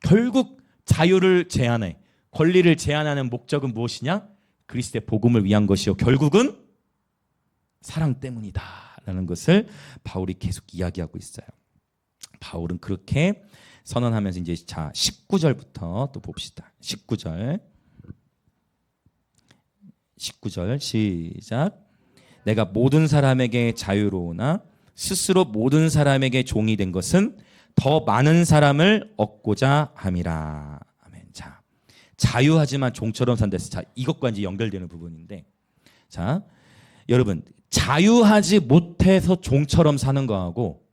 결국 자유를 제한해, 권리를 제한하는 목적은 무엇이냐? 그리스도의 복음을 위한 것이요, 결국은 사랑 때문이다라는 것을 바울이 계속 이야기하고 있어요. 바울은 그렇게 선언하면서 이제 19절부터 또 봅시다. 19절 시작. 내가 모든 사람에게 자유로우나 스스로 모든 사람에게 종이 된 것은 더 많은 사람을 얻고자 함이라. 아멘. 자, 자유하지만 종처럼 산다. 자, 이것과 이제 연결되는 부분인데, 자, 여러분, 자유하지 못해서 종처럼 사는 거하고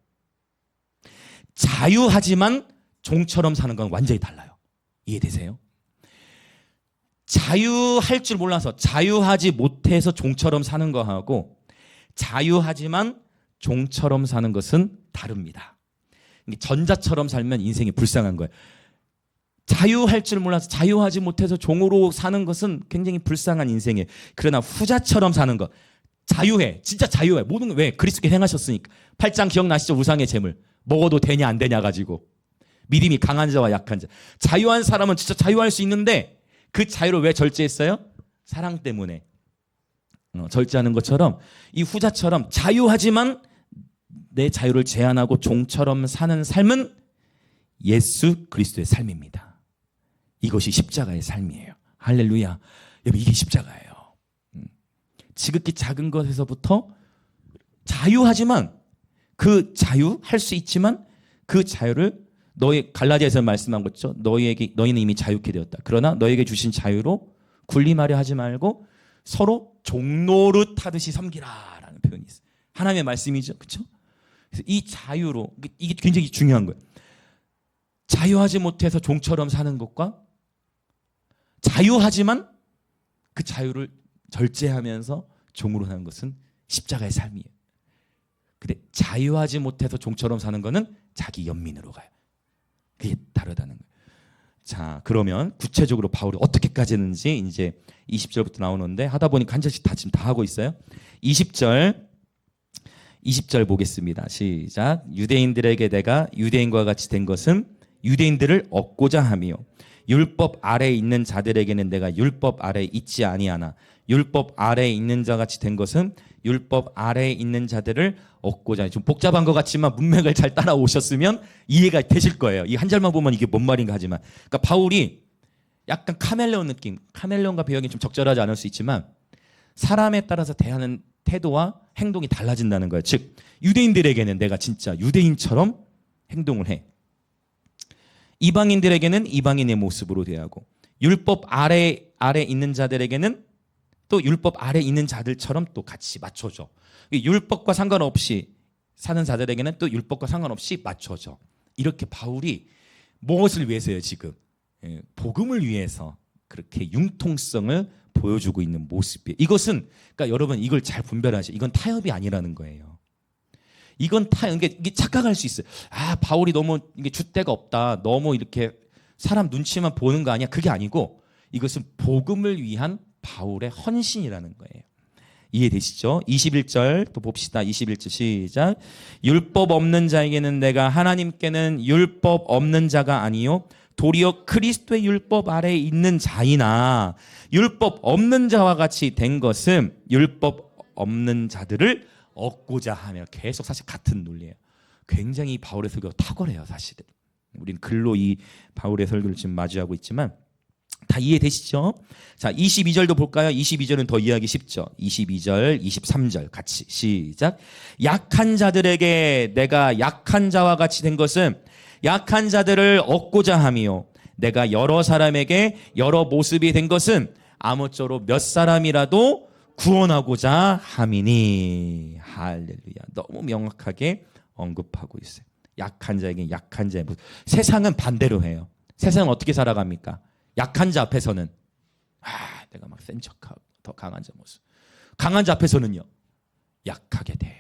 자유하지만 종처럼 사는 건 완전히 달라요. 이해되세요? 자유할 줄 몰라서 자유하지 못해서 종처럼 사는 거하고 자유하지만 종처럼 사는 것은 다릅니다. 전자처럼 살면 인생이 불쌍한 거예요. 자유할 줄 몰라서 자유하지 못해서 종으로 사는 것은 굉장히 불쌍한 인생이에요. 그러나 후자처럼 사는 것, 자유해, 진짜 자유해. 모든 거, 왜? 그리스도께 행하셨으니까. 8장 기억나시죠? 우상의 재물 먹어도 되냐 안 되냐 가지고 믿음이 강한 자와 약한 자. 자유한 사람은 진짜 자유할 수 있는데 그 자유를 왜 절제했어요? 사랑 때문에. 절제하는 것처럼 이 후자처럼 자유하지만 내 자유를 제한하고 종처럼 사는 삶은 예수 그리스도의 삶입니다. 이것이 십자가의 삶이에요. 할렐루야. 여러분, 이게 십자가예요. 지극히 작은 것에서부터 자유하지만 그 자유 할 수 있지만 그 자유를 너희 갈라디아에서 말씀한 거죠. 너희는 이미 자유케 되었다. 그러나 너에게 주신 자유로 군림하려 하지 말고 서로 종노릇 하듯이 섬기라라는 표현이 있어요. 하나님의 말씀이죠. 그렇죠? 그래서 이 자유로 이게 굉장히 중요한 거예요. 자유하지 못해서 종처럼 사는 것과 자유하지만 그 자유를 절제하면서 종으로 사는 것은 십자가의 삶이에요. 근데 자유하지 못해서 종처럼 사는 거는 자기 연민으로 가요. 그게 다르다는 거예요. 자, 그러면 구체적으로 바울이 어떻게까지 했는지 이제 20절부터 나오는데 하다 보니까 한 절씩 지금 다 하고 있어요. 20절 보겠습니다. 시작. 유대인들에게 내가 유대인과 같이 된 것은 유대인들을 얻고자 함이요 율법 아래에 있는 자들에게는 내가 율법 아래에 있지 아니하나 율법 아래에 있는 자 같이 된 것은 율법 아래에 있는 자들을 얻고자 하니. 좀 복잡한 것 같지만 문맥을 잘 따라오셨으면 이해가 되실 거예요. 이 한 절만 보면 이게 뭔 말인가 하지만, 그러니까 바울이 약간 카멜레온 느낌, 카멜레온과 배역이 좀 적절하지 않을 수 있지만 사람에 따라서 대하는 태도와 행동이 달라진다는 거예요. 즉 유대인들에게는 내가 진짜 유대인처럼 행동을 해. 이방인들에게는 이방인의 모습으로 대하고 율법 아래 있는 자들에게는 또 율법 아래 있는 자들처럼 또 같이 맞춰줘. 율법과 상관없이 사는 자들에게는 또 율법과 상관없이 맞춰줘. 이렇게 바울이 무엇을 위해서요 지금? 복음을 위해서 그렇게 융통성을 보여주고 있는 모습이에요. 이것은 그러니까 여러분 이걸 잘 분별하셔. 이건 타협이 아니라는 거예요. 이건 이게 착각할 수 있어요. 아, 바울이 너무 이게 줏대가 없다. 너무 이렇게 사람 눈치만 보는 거 아니야? 그게 아니고 이것은 복음을 위한 바울의 헌신이라는 거예요. 이해되시죠? 21절 또 봅시다. 21절 시작. 율법 없는 자에게는 내가 하나님께는 율법 없는 자가 아니요 도리어 그리스도의 율법 아래에 있는 자이나 율법 없는 자와 같이 된 것은 율법 없는 자들을 얻고자 하며. 계속 사실 같은 논리예요. 굉장히 바울의 설교가 탁월해요. 사실은 우리는 글로 이 바울의 설교를 지금 마주하고 있지만 다 이해되시죠? 자, 22절도 볼까요? 22절은 더 이해하기 쉽죠. 22절, 23절 같이 시작. 약한 자들에게 내가 약한 자와 같이 된 것은 약한 자들을 얻고자 함이요 내가 여러 사람에게 여러 모습이 된 것은 아무쪼록 몇 사람이라도 구원하고자 함이니. 할렐루야. 너무 명확하게 언급하고 있어요. 약한 자에게 약한 자의 모습. 세상은 반대로 해요. 세상은 어떻게 살아갑니까? 약한 자 앞에서는 내가 막 센 척하고 더 강한 자 모습. 강한 자 앞에서는요 약하게 돼요.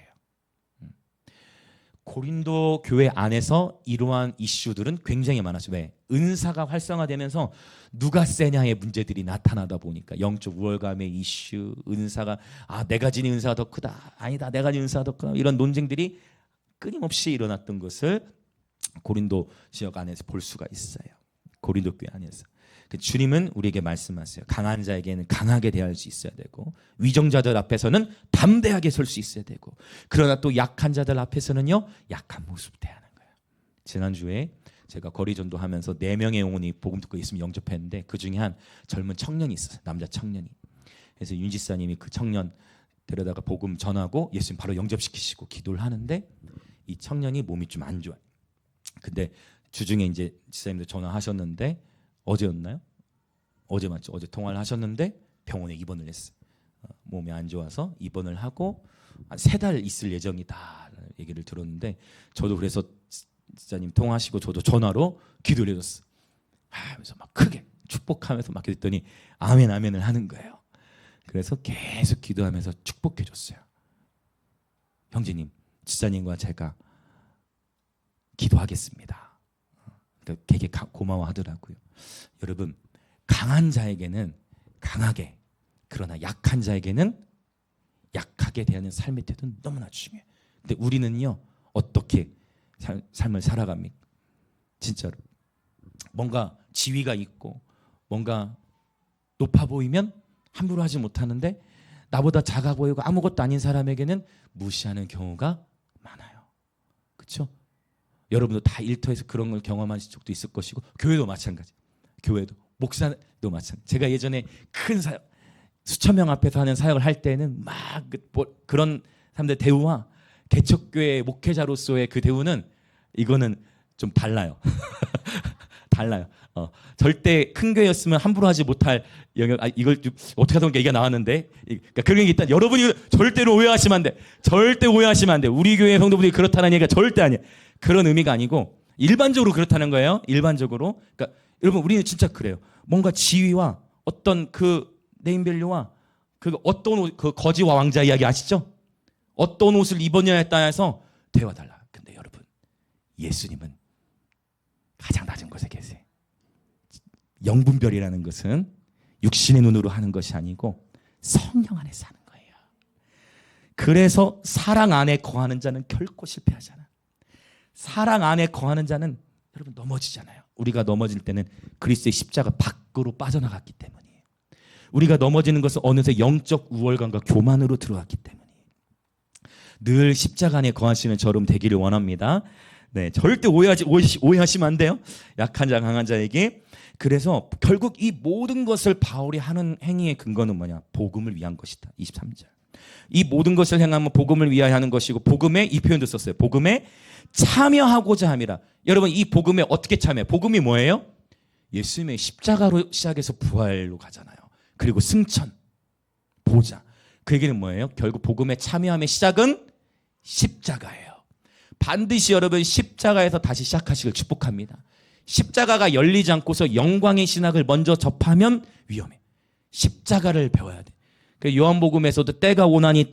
고린도 교회 안에서 이러한 이슈들은 굉장히 많았어요. 왜? 은사가 활성화되면서 누가 세냐의 문제들이 나타나다 보니까 영적 우월감의 이슈, 은사가 내가 지닌 은사가 더 크다, 아니다 내가 지닌 은사가 더 크다, 이런 논쟁들이 끊임없이 일어났던 것을 고린도 지역 안에서 볼 수가 있어요. 고린도 교회 안에서. 주님은 우리에게 말씀하세요. 강한 자에게는 강하게 대할 수 있어야 되고 위정자들 앞에서는 담대하게 설 수 있어야 되고 그러나 또 약한 자들 앞에서는요 약한 모습 대하는 거예요. 지난주에 제가 거리 전도하면서 4명의 영혼이 복음 듣고 예수님 영접했는데 그중에 한 젊은 청년이 있었어요. 남자 청년이. 그래서 윤 지사님이 그 청년 데려다가 복음 전하고 예수님 바로 영접시키시고 기도를 하는데 이 청년이 몸이 좀 안 좋아요. 근데 주중에 이제 지사님도 전화하셨는데 어제였나요? 어제 맞죠? 어제 통화를 하셨는데 병원에 입원을 했어요. 몸이 안 좋아서 입원을 하고 한 3달 있을 예정이다 얘기를 들었는데 저도 그래서 지사님 통화하시고 저도 전화로 기도를 해줬어요. 하면서 막 크게 축복하면서 막 그랬더니 아멘 아멘을 하는 거예요. 그래서 계속 기도하면서 축복해줬어요. 형제님, 지사님과 제가 기도하겠습니다. 되게 고마워하더라고요. 여러분, 강한 자에게는 강하게, 그러나 약한 자에게는 약하게 대하는 삶의 태도는 너무나 중요해요. 근데 우리는요 어떻게 삶을 살아갑니까? 진짜로 뭔가 지위가 있고 뭔가 높아 보이면 함부로 하지 못하는데 나보다 작아 보이고 아무것도 아닌 사람에게는 무시하는 경우가 많아요. 그렇죠? 여러분도 다 일터에서 그런 걸 경험하신 적도 있을 것이고 교회도 마찬가지. 교회도 목사도 마찬가지. 제가 예전에 큰 사역 수천 명 앞에서 하는 사역을 할 때는 막 그런 사람들 대우와 개척교회 목회자로서의 그 대우는 이거는 좀 달라요. 달라요. 절대 큰 교회였으면 함부로 하지 못할 영역. 이걸 좀 어떻게 하던 얘기가 나왔는데, 그러니까 그런 게 일단 여러분이 절대로 오해하시면 안 돼. 절대 오해하시면 안 돼. 우리 교회 성도분들이 그렇다는 얘기가 절대 아니에요. 그런 의미가 아니고 일반적으로 그렇다는 거예요. 일반적으로. 그러니까 여러분 우리는 진짜 그래요. 뭔가 지위와 어떤 그 네임밸류와 그 어떤 옷, 그 거지와 왕자 이야기 아시죠? 어떤 옷을 입었냐에 따라서 대화 달라. 근데 여러분 예수님은 가장 낮은 곳에 계세요. 영분별이라는 것은 육신의 눈으로 하는 것이 아니고 성령 안에서 하는 거예요. 그래서 사랑 안에 거하는 자는 결코 실패하잖아. 사랑 안에 거하는 자는 여러분 넘어지잖아요. 우리가 넘어질 때는 그리스도의 십자가 밖으로 빠져나갔기 때문이에요. 우리가 넘어지는 것은 어느새 영적 우월감과 교만으로 들어갔기 때문이에요. 늘 십자가 안에 거하시는 저름 되기를 원합니다. 네, 절대 오해하시면 안 돼요. 약한 자 강한 자에게. 그래서 결국 이 모든 것을 바울이 하는 행위의 근거는 뭐냐? 복음을 위한 것이다. 23절. 이 모든 것을 행하면 복음을 위하여 하는 것이고, 복음에 이 표현도 썼어요. 복음에 참여하고자 함이라. 여러분 이 복음에 어떻게 참여해? 복음이 뭐예요? 예수님의 십자가로 시작해서 부활로 가잖아요. 그리고 승천, 보좌. 그 얘기는 뭐예요? 결국 복음에 참여함의 시작은 십자가예요. 반드시 여러분 십자가에서 다시 시작하시길 축복합니다. 십자가가 열리지 않고서 영광의 신학을 먼저 접하면 위험해. 십자가를 배워야 돼. 그 요한복음에서도 때가 오나니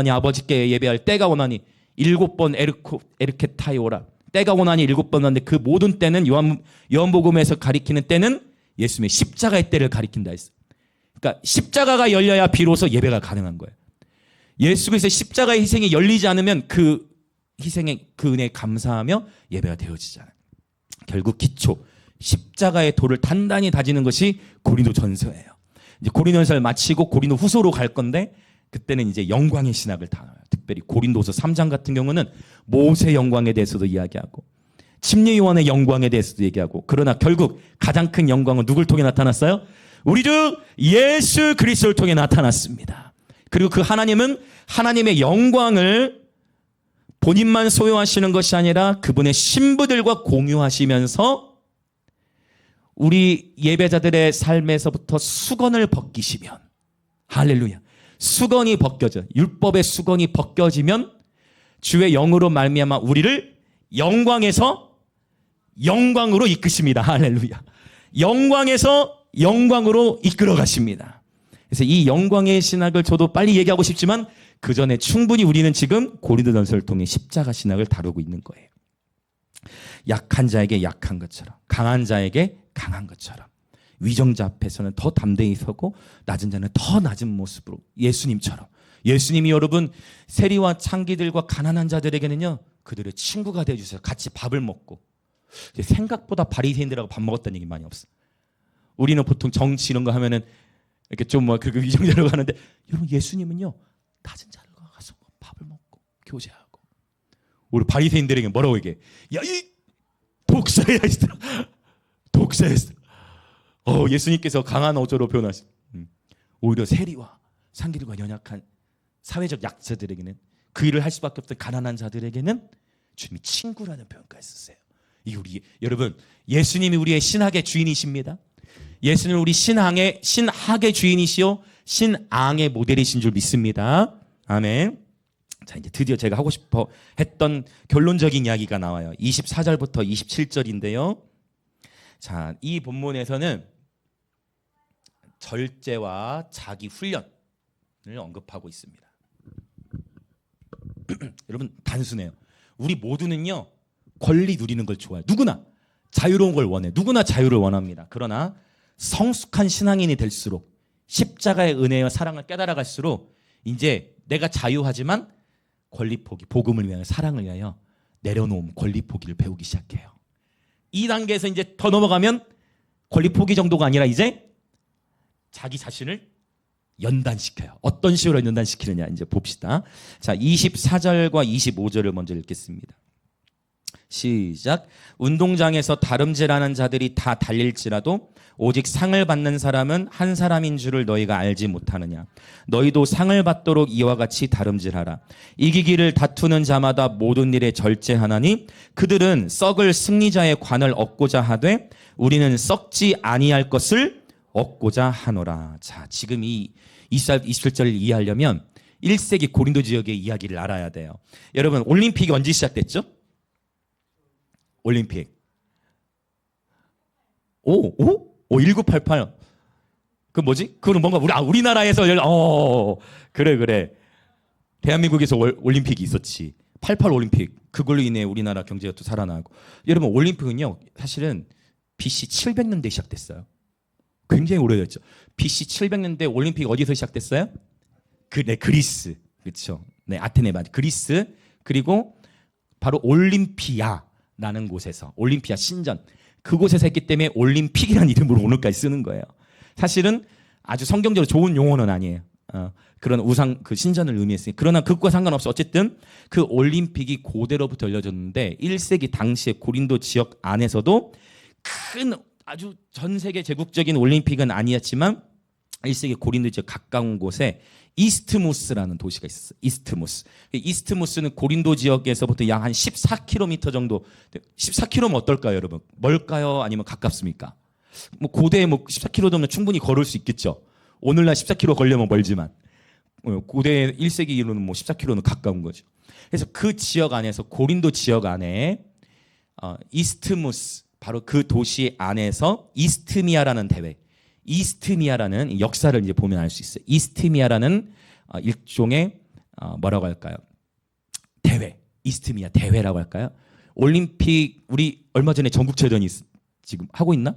아버지께 예배할 때가 오나니 7번 에르케타이오라. 때가 오나니 7번 왔는데 그 모든 때는 요한복음에서 가리키는 때는 예수님의 십자가의 때를 가리킨다 했어. 그러니까 십자가가 열려야 비로소 예배가 가능한 거예요. 예수 그리스도의 십자가의 희생이 열리지 않으면 그 희생의 그 은혜에 감사하며 예배가 되어지잖아요. 결국 기초 십자가의 도를 단단히 다지는 것이 고린도전서예요. 이제 고린도전서를 마치고 고린도후서로 갈 건데 그때는 이제 영광의 신학을 다뤄요. 특별히 고린도서 3장 같은 경우는 모세 영광에 대해서도 이야기하고 침례 요한의 영광에 대해서도 얘기하고, 그러나 결국 가장 큰 영광은 누굴 통해 나타났어요? 우리 주 예수 그리스도를 통해 나타났습니다. 그리고 그 하나님은 하나님의 영광을 본인만 소유하시는 것이 아니라 그분의 신부들과 공유하시면서 우리 예배자들의 삶에서부터 수건을 벗기시면, 할렐루야, 수건이 벗겨져, 율법의 수건이 벗겨지면 주의 영으로 말미암아 우리를 영광에서 영광으로 이끄십니다. 할렐루야. 영광에서 영광으로 이끌어 가십니다. 그래서 이 영광의 신학을 저도 빨리 얘기하고 싶지만 그 전에 충분히 우리는 지금 고린도전서를 통해 십자가 신학을 다루고 있는 거예요. 약한 자에게 약한 것처럼, 강한 자에게 강한 것처럼, 위정자 앞에서는 더 담대히 서고 낮은 자는 더 낮은 모습으로, 예수님처럼. 예수님이 여러분 세리와 창기들과 가난한 자들에게는요 그들의 친구가 되어주세요. 같이 밥을 먹고. 생각보다 바리새인들하고 밥 먹었다는 얘기 많이 없어. 우리는 보통 정치 이런 거 하면은 이렇게 좀 뭐 그 위정자로 가는데, 여러분 예수님은요 낮은 자들과 가서 밥을 먹고 교제하고. 우리 바리새인들에게 뭐라고 얘기해? 야 이 독사야, 독사야. 예수님께서 강한 어조로 표현하신, 오히려 세리와 상기들과 연약한 사회적 약자들에게는, 그 일을 할 수밖에 없던 가난한 자들에게는 주님이 친구라는 표현까지 쓰세요. 이 우리 여러분 예수님이 우리의 신학의 주인이십니다. 예수님은 우리 신학의 주인이시요 신앙의 모델이신 줄 믿습니다. 아멘. 자, 이제 드디어 제가 하고 싶어 했던 결론적인 이야기가 나와요. 24절부터 27절인데요. 자, 이 본문에서는 절제와 자기 훈련을 언급하고 있습니다. 여러분 단순해요. 우리 모두는요 권리 누리는 걸 좋아해요. 누구나 자유로운 걸 원해. 누구나 자유를 원합니다. 그러나 성숙한 신앙인이 될수록, 십자가의 은혜와 사랑을 깨달아갈수록 이제 내가 자유하지만 권리 포기, 복음을 위하여, 사랑을 위하여 내려놓은 권리 포기를 배우기 시작해요. 이 단계에서 이제 더 넘어가면 권리 포기 정도가 아니라 이제 자기 자신을 연단시켜요. 어떤 식으로 연단시키느냐 이제 봅시다. 자, 24절과 25절을 먼저 읽겠습니다. 시작. 운동장에서 다름질하는 자들이 다 달릴지라도 오직 상을 받는 사람은 한 사람인 줄을 너희가 알지 못하느냐. 너희도 상을 받도록 이와 같이 다름질하라. 이기기를 다투는 자마다 모든 일에 절제하나니 그들은 썩을 승리자의 관을 얻고자 하되 우리는 썩지 아니할 것을 얻고자 하노라. 자, 지금 이 27절을 이해하려면 1세기 고린도 지역의 이야기를 알아야 돼요. 여러분, 올림픽이 언제 시작됐죠? 올림픽. 1988. 그 뭐지? 그건 뭔가 우리나라에서 그래. 대한민국에서 올림픽이 있었지. 88 올림픽. 그걸로 인해 우리나라 경제가 또 살아나고. 여러분, 올림픽은요, 사실은 BC 700년대에 시작됐어요. 굉장히 오래됐죠. BC 700년대 올림픽 어디서 시작됐어요? 그리스. 그렇죠. 네, 아테네 맞아. 그리스. 그리고 바로 올림피아라는 곳에서 올림피아 신전 그곳에서 했기 때문에 올림픽이라는 이름으로 오늘까지 쓰는 거예요. 사실은 아주 성경적으로 좋은 용어는 아니에요. 그런 우상 그 신전을 의미했으니 그러나 그것과 상관없이 어쨌든 그 올림픽이 고대로부터 열려졌는데 1세기 당시의 고린도 지역 안에서도 큰 아주 전 세계 제국적인 올림픽은 아니었지만 1세기 고린도 지역 가까운 곳에 이스트무스라는 도시가 있었어요. 이스트무스는 고린도 지역에서부터 약 한 14km 정도. 14km면 어떨까요, 여러분? 멀까요? 아니면 가깝습니까? 뭐 고대에 14km 정도 충분히 걸을 수 있겠죠. 오늘날 14km 걸려면 멀지만 고대 1세기로는 14km는 가까운 거죠. 그래서 그 지역 안에서 고린도 지역 안에 이스트무스 바로 그 도시 안에서 이스트미아라는 대회. 이스트미아라는 역사를 이제 보면 알 수 있어요. 이스트미아라는 일종의 뭐라고 할까요? 대회. 이스트미아 대회라고 할까요? 올림픽 우리 얼마 전에 전국체전이 지금 하고 있나?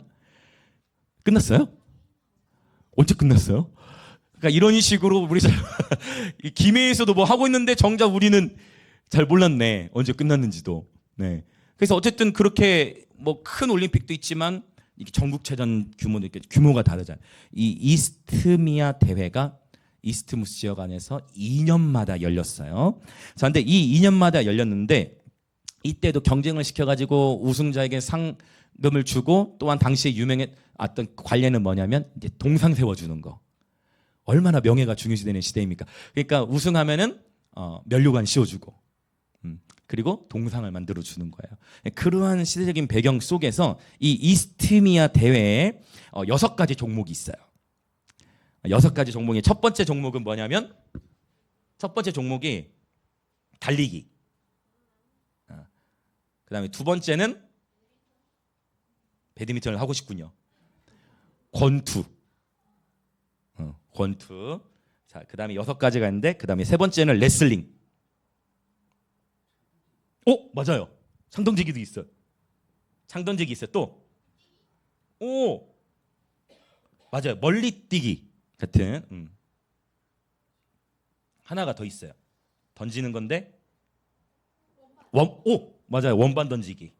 끝났어요? 언제 끝났어요? 그러니까 이런 식으로 우리 김해에서도 뭐 하고 있는데 정작 우리는 잘 몰랐네. 언제 끝났는지도. 네. 그래서 어쨌든 그렇게 뭐 큰 올림픽도 있지만 이게 전국체전 규모가 다르잖아요. 이 이스트미아 대회가 이스트무스 지역 안에서 2년마다 열렸어요. 자, 근데 이 2년마다 열렸는데 이때도 경쟁을 시켜가지고 우승자에게 상금을 주고 또한 당시에 유명했던 관례는 뭐냐면 이제 동상 세워주는 거. 얼마나 명예가 중요시되는 시대입니까? 그러니까 우승하면은 면류관 씌워주고. 그리고 동상을 만들어 주는 거예요. 그러한 시대적인 배경 속에서 이 이스트미아 대회에 6가지 종목이 있어요. 6가지 종목의 첫 번째 종목은 뭐냐면 첫 번째 종목이 달리기. 그다음에 두 번째는 배드민턴을 하고 싶군요. 권투. 권투. 자, 그다음에 6가지가 있는데 그다음에 세 번째는 레슬링. 맞아요. 창던지기도 있어요. 창던지기 있어요. 또. 맞아요. 멀리뛰기 같은. 하나가 더 있어요. 던지는 건데. 맞아요. 원반 던지기.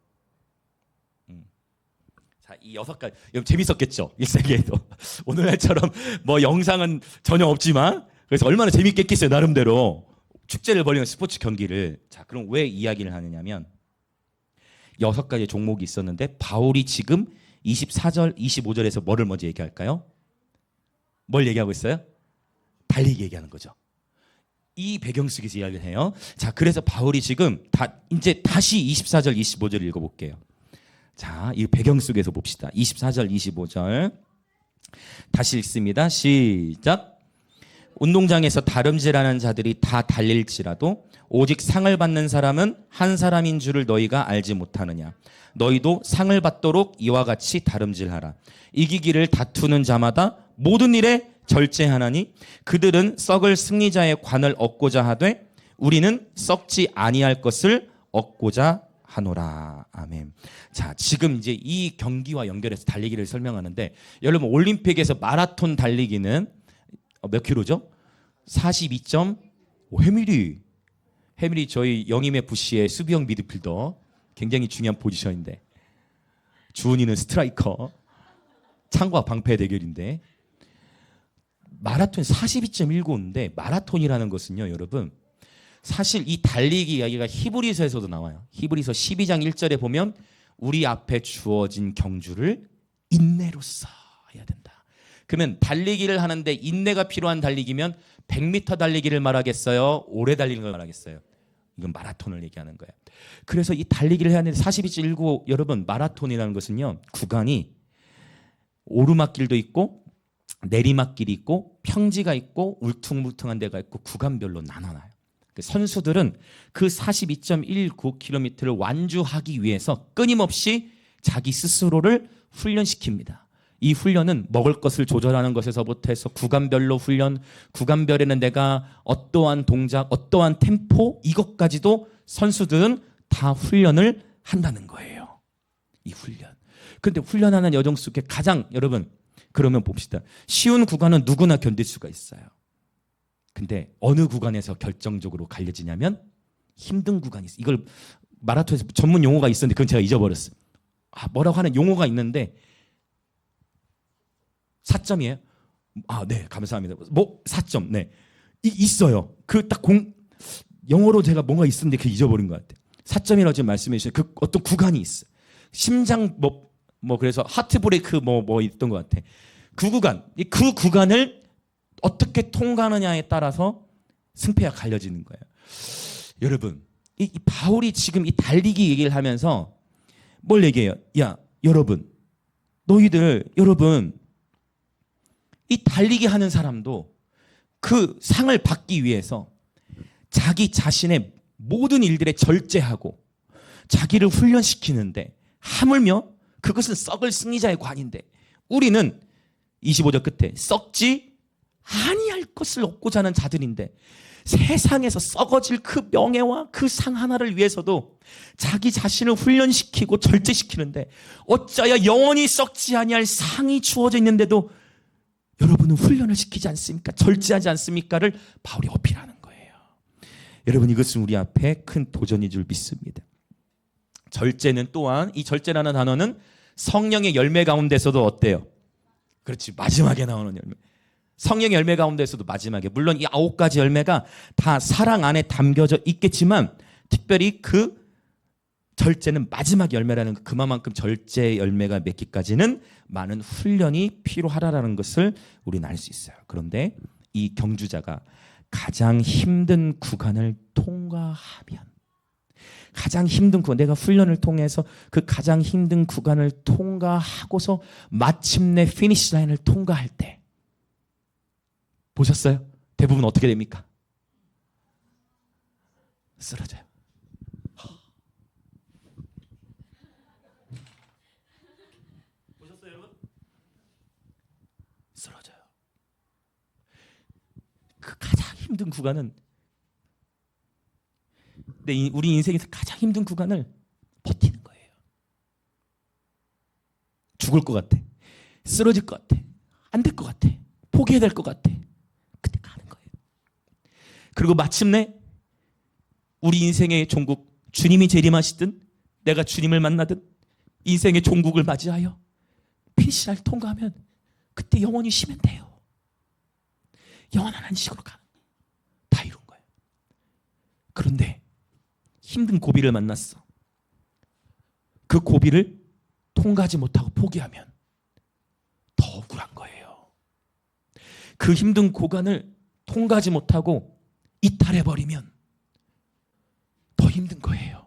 자, 이 6가지. 여러분 재밌었겠죠? 1세기에도. 오늘날처럼 뭐 영상은 전혀 없지만 그래서 얼마나 재밌겠겠어요. 나름대로. 축제를 벌이는 스포츠 경기를. 자, 그럼 왜 이야기를 하느냐면 6가지 종목이 있었는데 바울이 지금 24절, 25절에서 뭐를 먼저 얘기할까요? 뭘 얘기하고 있어요? 달리기 얘기하는 거죠. 이 배경 속에서 이야기를 해요. 자, 그래서 바울이 지금 이제 다시 24절, 25절 읽어볼게요. 자, 이 배경 속에서 봅시다. 24절, 25절 다시 읽습니다. 시작. 운동장에서 다름질하는 자들이 다 달릴지라도 오직 상을 받는 사람은 한 사람인 줄을 너희가 알지 못하느냐. 너희도 상을 받도록 이와 같이 다름질하라. 이기기를 다투는 자마다 모든 일에 절제하나니 그들은 썩을 승리자의 관을 얻고자 하되 우리는 썩지 아니할 것을 얻고자 하노라. 아멘. 자, 지금 이제 이 경기와 연결해서 달리기를 설명하는데 여러분 올림픽에서 마라톤 달리기는 몇 킬로죠? 42.5 해밀이 저희 영임의 부시의 수비형 미드필더 굉장히 중요한 포지션인데 주은이는 스트라이커 창과 방패 대결인데 마라톤 42.195인데 마라톤이라는 것은요 여러분 사실 이 달리기 이야기가 히브리서에서도 나와요. 히브리서 12장 1절에 보면 우리 앞에 주어진 경주를 인내로써 해야 된다. 그러면 달리기를 하는데 인내가 필요한 달리기면 100m 달리기를 말하겠어요? 오래 달리는 걸 말하겠어요? 이건 마라톤을 얘기하는 거예요. 그래서 이 달리기를 해야 하는데 42.19 여러분 마라톤이라는 것은요. 구간이 오르막길도 있고 내리막길이 있고 평지가 있고 울퉁불퉁한 데가 있고 구간별로 나눠놔요. 선수들은 그 42.19km를 완주하기 위해서 끊임없이 자기 스스로를 훈련시킵니다. 이 훈련은 먹을 것을 조절하는 것에서부터 해서 구간별로 훈련, 구간별에는 내가 어떠한 동작, 어떠한 템포 이것까지도 선수들은 다 훈련을 한다는 거예요. 이 훈련. 그런데 훈련하는 여정 속에 가장 여러분 그러면 봅시다. 쉬운 구간은 누구나 견딜 수가 있어요. 근데 어느 구간에서 결정적으로 갈려지냐면 힘든 구간이 있어요. 이걸 마라톤에서 전문 용어가 있었는데 그건 제가 잊어버렸어요. 뭐라고 하는 용어가 있는데 4점이에요? 네, 감사합니다. 4점. 네. 있어요. 그 딱 영어로 제가 뭔가 있었는데 그 잊어버린 것 같아요. 4점이라고 지금 말씀해 주신 그 어떤 구간이 있어요. 심장 그래서 하트 브레이크 있던 것 같아. 그 구간을 어떻게 통과하느냐에 따라서 승패가 갈려지는 거예요. 여러분, 이 바울이 지금 이 달리기 얘기를 하면서 뭘 얘기해요? 야, 여러분, 여러분, 이 달리기 하는 사람도 그 상을 받기 위해서 자기 자신의 모든 일들에 절제하고 자기를 훈련시키는데 하물며 그것은 썩을 승리자의 관인데 우리는 25절 끝에 썩지 아니할 것을 얻고자 하는 자들인데 세상에서 썩어질 그 명예와 그 상 하나를 위해서도 자기 자신을 훈련시키고 절제시키는데 어찌하여 영원히 썩지 아니할 상이 주어져 있는데도 여러분은 훈련을 시키지 않습니까? 절제하지 않습니까?를 바울이 어필하는 거예요. 여러분 이것은 우리 앞에 큰 도전인 줄 믿습니다. 절제는 또한 이 절제라는 단어는 성령의 열매 가운데서도 어때요? 그렇지, 마지막에 나오는 열매. 성령의 열매 가운데서도 마지막에 물론 이 9가지 열매가 다 사랑 안에 담겨져 있겠지만 특별히 그 절제는 마지막 열매라는 그만큼 절제 열매가 맺기까지는 많은 훈련이 필요하다라는 것을 우리는 알 수 있어요. 그런데 이 경주자가 가장 힘든 구간을 통과하면 가장 힘든 구간, 내가 훈련을 통해서 그 가장 힘든 구간을 통과하고서 마침내 피니시 라인을 통과할 때 보셨어요? 대부분 어떻게 됩니까? 쓰러져요. 보셨어요, 여러분? 쓰러져요. 그 가장 힘든 구간은 우리 인생에서 가장 힘든 구간을 버티는 거예요. 죽을 것 같아. 쓰러질 것 같아. 안 될 것 같아. 포기해야 될 것 같아. 그때 가는 거예요. 그리고 마침내 우리 인생의 종국 주님이 재림하시든 내가 주님을 만나든 인생의 종국을 맞이하여 피니시를 통과하면 그때 영원히 쉬면 돼요. 영원한 안식으로 가는 거예요. 다 이룬 거예요. 그런데 힘든 고비를 만났어. 그 고비를 통과하지 못하고 포기하면 더 억울한 거예요. 그 힘든 고간을 통과하지 못하고 이탈해버리면 더 힘든 거예요.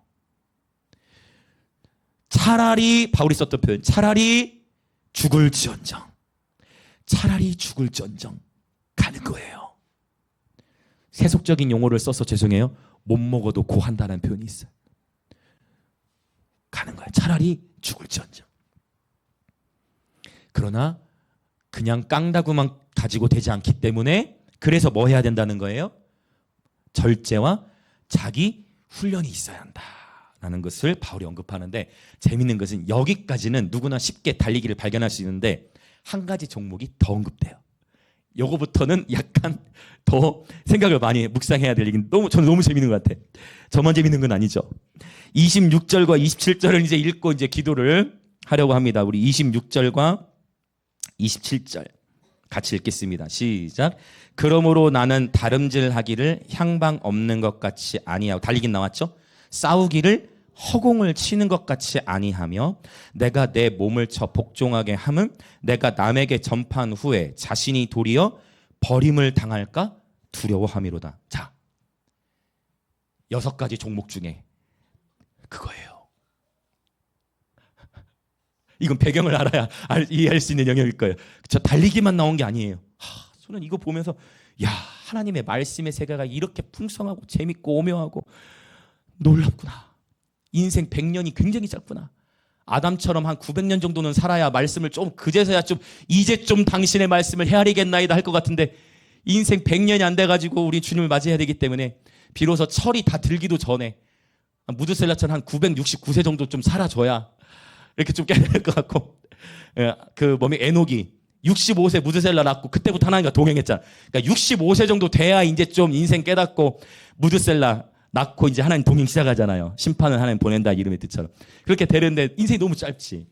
차라리 바울이 썼던 표현, 차라리 죽을지언정 가는 거예요. 세속적인 용어를 써서 죄송해요. 못 먹어도 고한다는 표현이 있어요. 가는 거야. 차라리 죽을지언정. 그러나 그냥 깡다구만 가지고 되지 않기 때문에 그래서 뭐 해야 된다는 거예요? 절제와 자기 훈련이 있어야 한다라는 것을 바울이 언급하는데 재밌는 것은 여기까지는 누구나 쉽게 달리기를 발견할 수 있는데 한 가지 종목이 더 언급돼요. 요거부터는 약간 더 생각을 많이 묵상해야 될 얘기는 저는 너무 재밌는 것 같아. 저만 재밌는 건 아니죠. 26절과 27절을 이제 읽고 이제 기도를 하려고 합니다. 우리 26절과 27절 같이 읽겠습니다. 시작. 그러므로 나는 다름질하기를 향방 없는 것 같이 아니하고, 달리긴 나왔죠? 싸우기를 허공을 치는 것 같이 아니하며 내가 내 몸을 쳐 복종하게 함은 내가 남에게 전파한 후에 자신이 도리어 버림을 당할까 두려워함이로다. 자, 6가지 종목 중에 그거예요. 이건 배경을 알아야 이해할 수 있는 영역일 거예요. 저 달리기만 나온 게 아니에요. 저는 이거 보면서 야, 하나님의 말씀의 세계가 이렇게 풍성하고 재밌고 오묘하고 놀랍구나. 인생 100년이 굉장히 짧구나. 아담처럼 한 900년 정도는 살아야 말씀을 좀 그제서야 좀 이제 좀 당신의 말씀을 헤아리겠나이다 할 것 같은데 인생 100년이 안 돼가지고 우리 주님을 맞이해야 되기 때문에 비로소 철이 다 들기도 전에 무드셀라처럼 한 969세 정도 좀 살아줘야 이렇게 좀 깨야 될 것 같고, 그 에녹이 65세 무드셀라 낳고 그때부터 하나님과 동행했잖아. 그러니까 65세 정도 돼야 이제 좀 인생 깨닫고 무드셀라 낳고 이제 하나님 동행 시작하잖아요. 심판은 하나님 보낸다 이름의 뜻처럼. 그렇게 되는데 인생이 너무 짧지.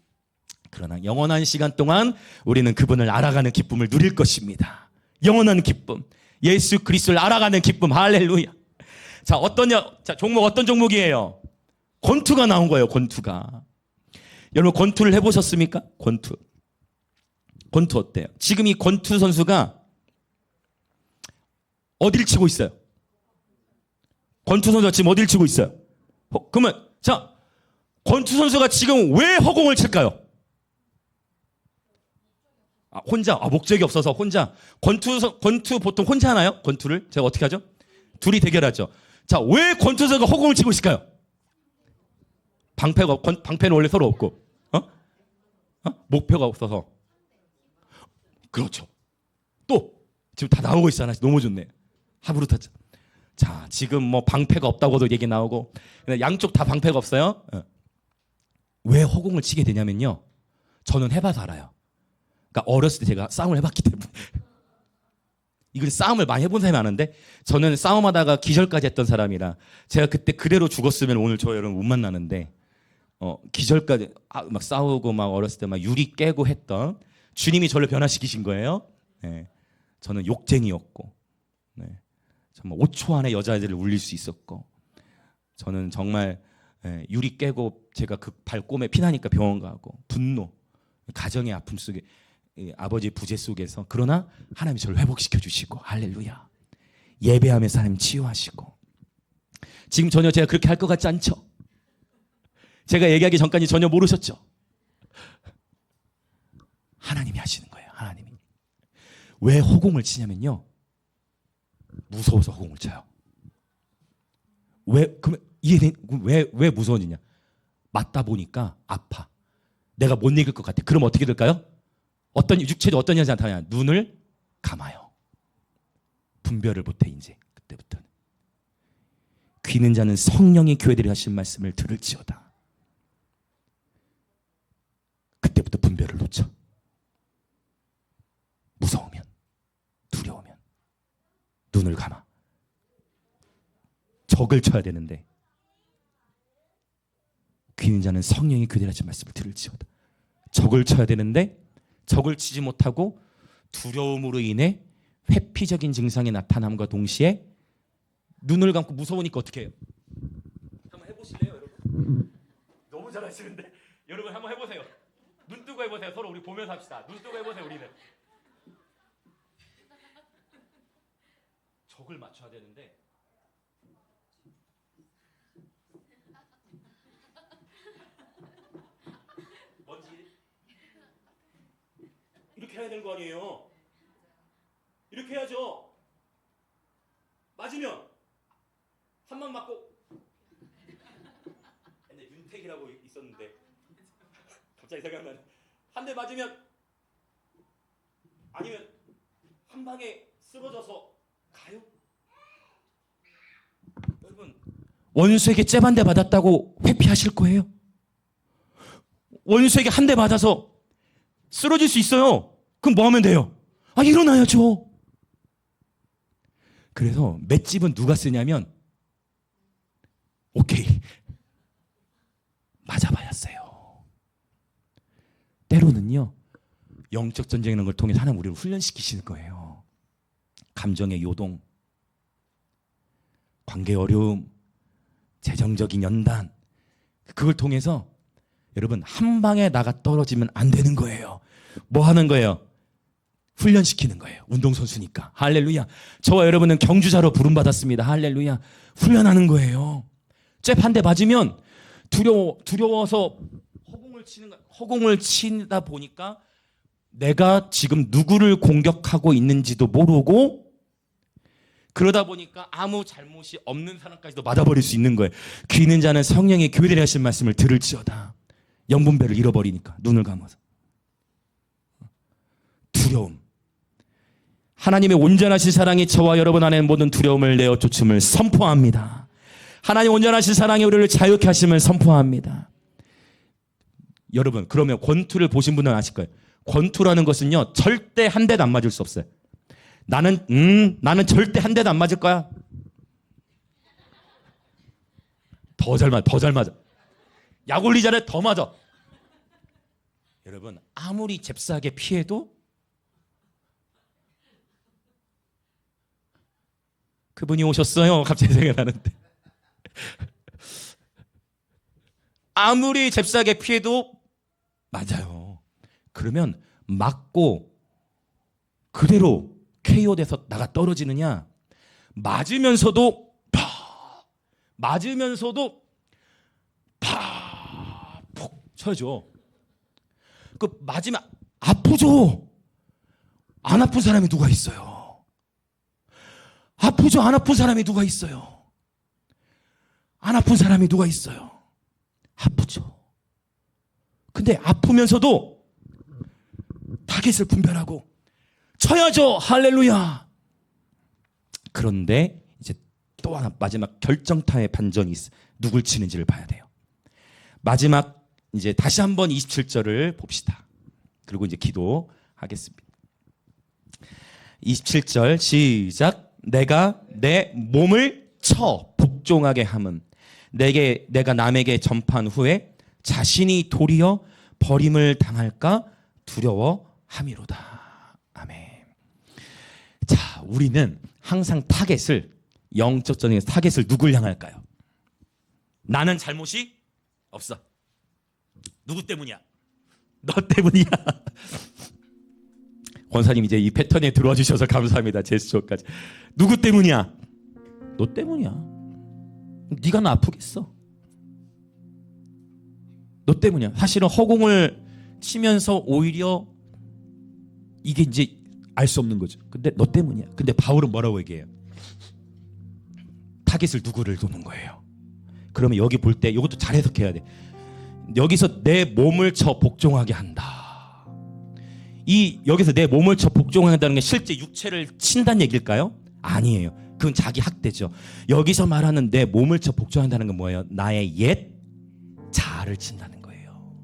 그러나 영원한 시간 동안 우리는 그분을 알아가는 기쁨을 누릴 것입니다. 영원한 기쁨. 예수 그리스도를 알아가는 기쁨. 할렐루야. 자, 종목 어떤 종목이에요? 권투가 나온 거예요. 권투가. 여러분 권투를 해보셨습니까? 권투 어때요? 지금 이 권투 선수가 어딜 치고 있어요? 권투 선수가 지금 어딜 치고 있어요? 그러면 자, 권투 선수가 지금 왜 허공을 칠까요? 혼자. 목적이 없어서 혼자. 권투 보통 혼자 하나요? 권투를 제가 어떻게 하죠? 둘이 대결하죠. 자, 왜 권투 선수가 허공을 치고 있을까요? 방패는 원래 서로 없고, 목표가 없어서. 그렇죠. 또 지금 다 나오고 있어. 하나씩 너무 좋네. 하부르타자. 자, 지금 뭐 방패가 없다고도 얘기 나오고, 양쪽 다 방패가 없어요. 왜 허공을 치게 되냐면요, 저는 해봐서 알아요. 그러니까 어렸을 때 제가 싸움을 해봤기 때문에. 이걸 싸움을 많이 해본 사람이 많은데 저는 싸움하다가 기절까지 했던 사람이라 제가 그때 그대로 죽었으면 오늘 저 여러분 못 만나는데, 기절까지 막 싸우고 막 어렸을 때 막 유리 깨고 했던 주님이 저를 변화시키신 거예요. 네. 저는 욕쟁이였고, 네. 정말 5초 안에 여자애들을 울릴 수 있었고, 저는 정말 유리 깨고 제가 그 발꿈에 피나니까 병원 가고, 분노, 가정의 아픔 속에, 아버지의 부재 속에서, 그러나 하나님이 저를 회복시켜 주시고, 할렐루야. 예배하면서 하나님 치유하시고. 지금 전혀 제가 그렇게 할 것 같지 않죠? 제가 얘기하기 전까지 전혀 모르셨죠? 하나님이 하시는 거예요. 하나님이. 왜 허공을 치냐면요, 무서워서 허공을 쳐요. 왜 무서워지냐? 맞다 보니까 아파. 내가 못 이길 것 같아. 그럼 어떻게 될까요? 어떤 육체도 어떤 현상이 나타나냐? 눈을 감아요. 분별을 못해. 이제 그때부터는 귀는 자는 성령이 교회들이 하신 말씀을 들을지어다. 그때부터 분별을 놓쳐. 무서우면, 두려우면 눈을 감아. 적을 쳐야 되는데 귀는 자는 성령이 교회들이 하신 말씀을 들을지어다. 적을 쳐야 되는데 적을 치지 못하고 두려움으로 인해 회피적인 증상이 나타남과 동시에 눈을 감고 무서우니까 어떻게 해요? 한번 해보실래요, 여러분? 너무 잘하시는데. 여러분 한번 해보세요. 눈 뜨고 해보세요. 서로 우리 보면서 합시다. 눈 뜨고 해보세요. 우리는 적을 맞춰야 되는데 뭔지 이렇게 해야 되는 거 아니에요? 이렇게 해야죠. 맞으면 한 방 맞고. 근데 윤택이라고 있었는데 갑자기 생각나네. 한 대 맞으면, 아니면 한 방에 쓰러져서 가요? 여러분, 원수에게 잽 한 대 받았다고 회피하실 거예요? 원수에게 한 대 맞아서 쓰러질 수 있어요. 그럼 뭐 하면 돼요? 일어나야죠. 그래서 맷집은 누가 쓰냐면, 오케이, 맞아봐야 써요. 때로는요, 영적 전쟁이라는 걸 통해서 하나님 우리를 훈련시키시는 거예요. 감정의 요동, 관계 어려움, 재정적인 연단, 그걸 통해서 여러분 한 방에 나가 떨어지면 안 되는 거예요. 뭐 하는 거예요? 훈련시키는 거예요. 운동선수니까. 할렐루야. 저와 여러분은 경주자로 부름받았습니다. 할렐루야. 훈련하는 거예요. 잽 한 대 맞으면 두려워서 허공을 치다 보니까 내가 지금 누구를 공격하고 있는지도 모르고, 그러다 보니까 아무 잘못이 없는 사람까지도 맞아버릴 수 있는 거예요. 귀 있는 자는 성령의 교회들이 하신 말씀을 들을지어다. 영분별을 잃어버리니까 눈을 감아서. 두려움. 하나님의 온전하신 사랑이 저와 여러분 안에 모든 두려움을 내어 쫓음을 선포합니다. 하나님 온전하신 사랑이 우리를 자유케 하심을 선포합니다. 여러분, 그러면 권투를 보신 분은 아실 거예요. 권투라는 것은요, 절대 한 대도 안 맞을 수 없어요. 나는 절대 한 대도 안 맞을 거야. 더 잘 맞아. 약 올리자래 더 맞아. 여러분, 아무리 잽싸게 피해도 그분이 오셨어요. 갑자기 생각나는데. 아무리 잽싸게 피해도 맞아요. 그러면 맞고 그대로 KO돼서 나가 떨어지느냐, 맞으면서도 푹 쳐줘. 그 맞으면 아프죠. 안 아픈 사람이 누가 있어요? 아프죠. 안 아픈 사람이 누가 있어요? 안 아픈 사람이 누가 있어요? 아프죠. 근데 아프면서도 타겟을 분별하고 쳐야죠. 할렐루야. 그런데 이제 또 하나 마지막 결정타의 반전이 있어. 누굴 치는지를 봐야 돼요. 마지막 이제 다시 한번 27절을 봅시다. 그리고 이제 기도하겠습니다. 27절 시작. 내가 내 몸을 쳐 복종하게 함은 내가 남에게 전파한 후에 자신이 도리어 버림을 당할까 두려워함이로다. 아멘. 자, 우리는 항상 영적 전쟁에서 타겟을 누굴 향할까요? 나는 잘못이 없어. 누구 때문이야? 너 때문이야. 권사님 이제 이 패턴에 들어와 주셔서 감사합니다. 제스처까지. 누구 때문이야? 너 때문이야. 네가 나 아프겠어. 너 때문이야. 사실은 허공을 치면서 오히려 이게 이제 알 수 없는 거죠. 근데 너 때문이야. 근데 바울은 뭐라고 얘기해요? 타겟을 누구를 도는 거예요. 그러면 여기 볼 때 이것도 잘 해석해야 돼. 여기서 내 몸을 쳐 복종하게 한다. 여기서 내 몸을 쳐 복종한다는 게 실제 육체를 친다는 얘기일까요? 아니에요. 그건 자기 학대죠. 여기서 말하는 내 몸을 쳐 복종한다는 건 뭐예요? 나의 옛 자아를 친다는 거예요.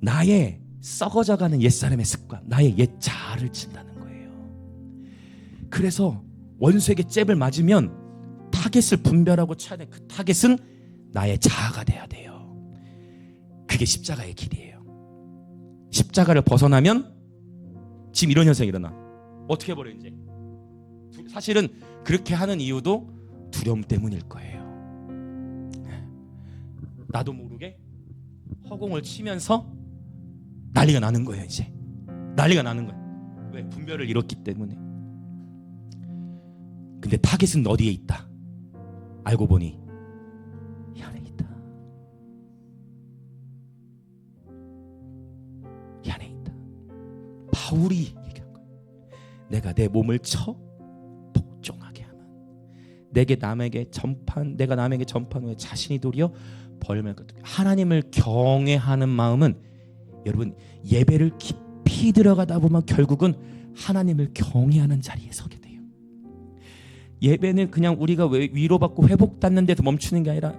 나의 썩어져가는 옛사람의 습관, 나의 옛 자아를 친다는 거예요. 그래서 원수에게 잽을 맞으면 타겟을 분별하고 쳐야 돼. 그 타겟은 나의 자아가 돼야 돼요. 그게 십자가의 길이에요. 십자가를 벗어나면 지금 이런 현상이 일어나. 어떻게 해버려 이제? 사실은 그렇게 하는 이유도 두려움 때문일 거예요. 나도 모르게 허공을 치면서 난리가 나는 거예요. 이제 난리가 나는 거예요. 왜? 분별을 잃었기 때문에. 근데 타겟은 어디에 있다? 알고 보니 이 안에 있다. 이 안에 있다. 바울이 얘기한 거예요. 내가 내 몸을 쳐 복종하게 하면 내가 남에게 전판 후에 자신이 도리어 벌면 하나님을 경외하는 마음은 여러분 예배를 깊이 들어가다 보면 결국은 하나님을 경외하는 자리에 서게 돼요. 예배는 그냥 우리가 위로받고 회복받는 데서 멈추는 게 아니라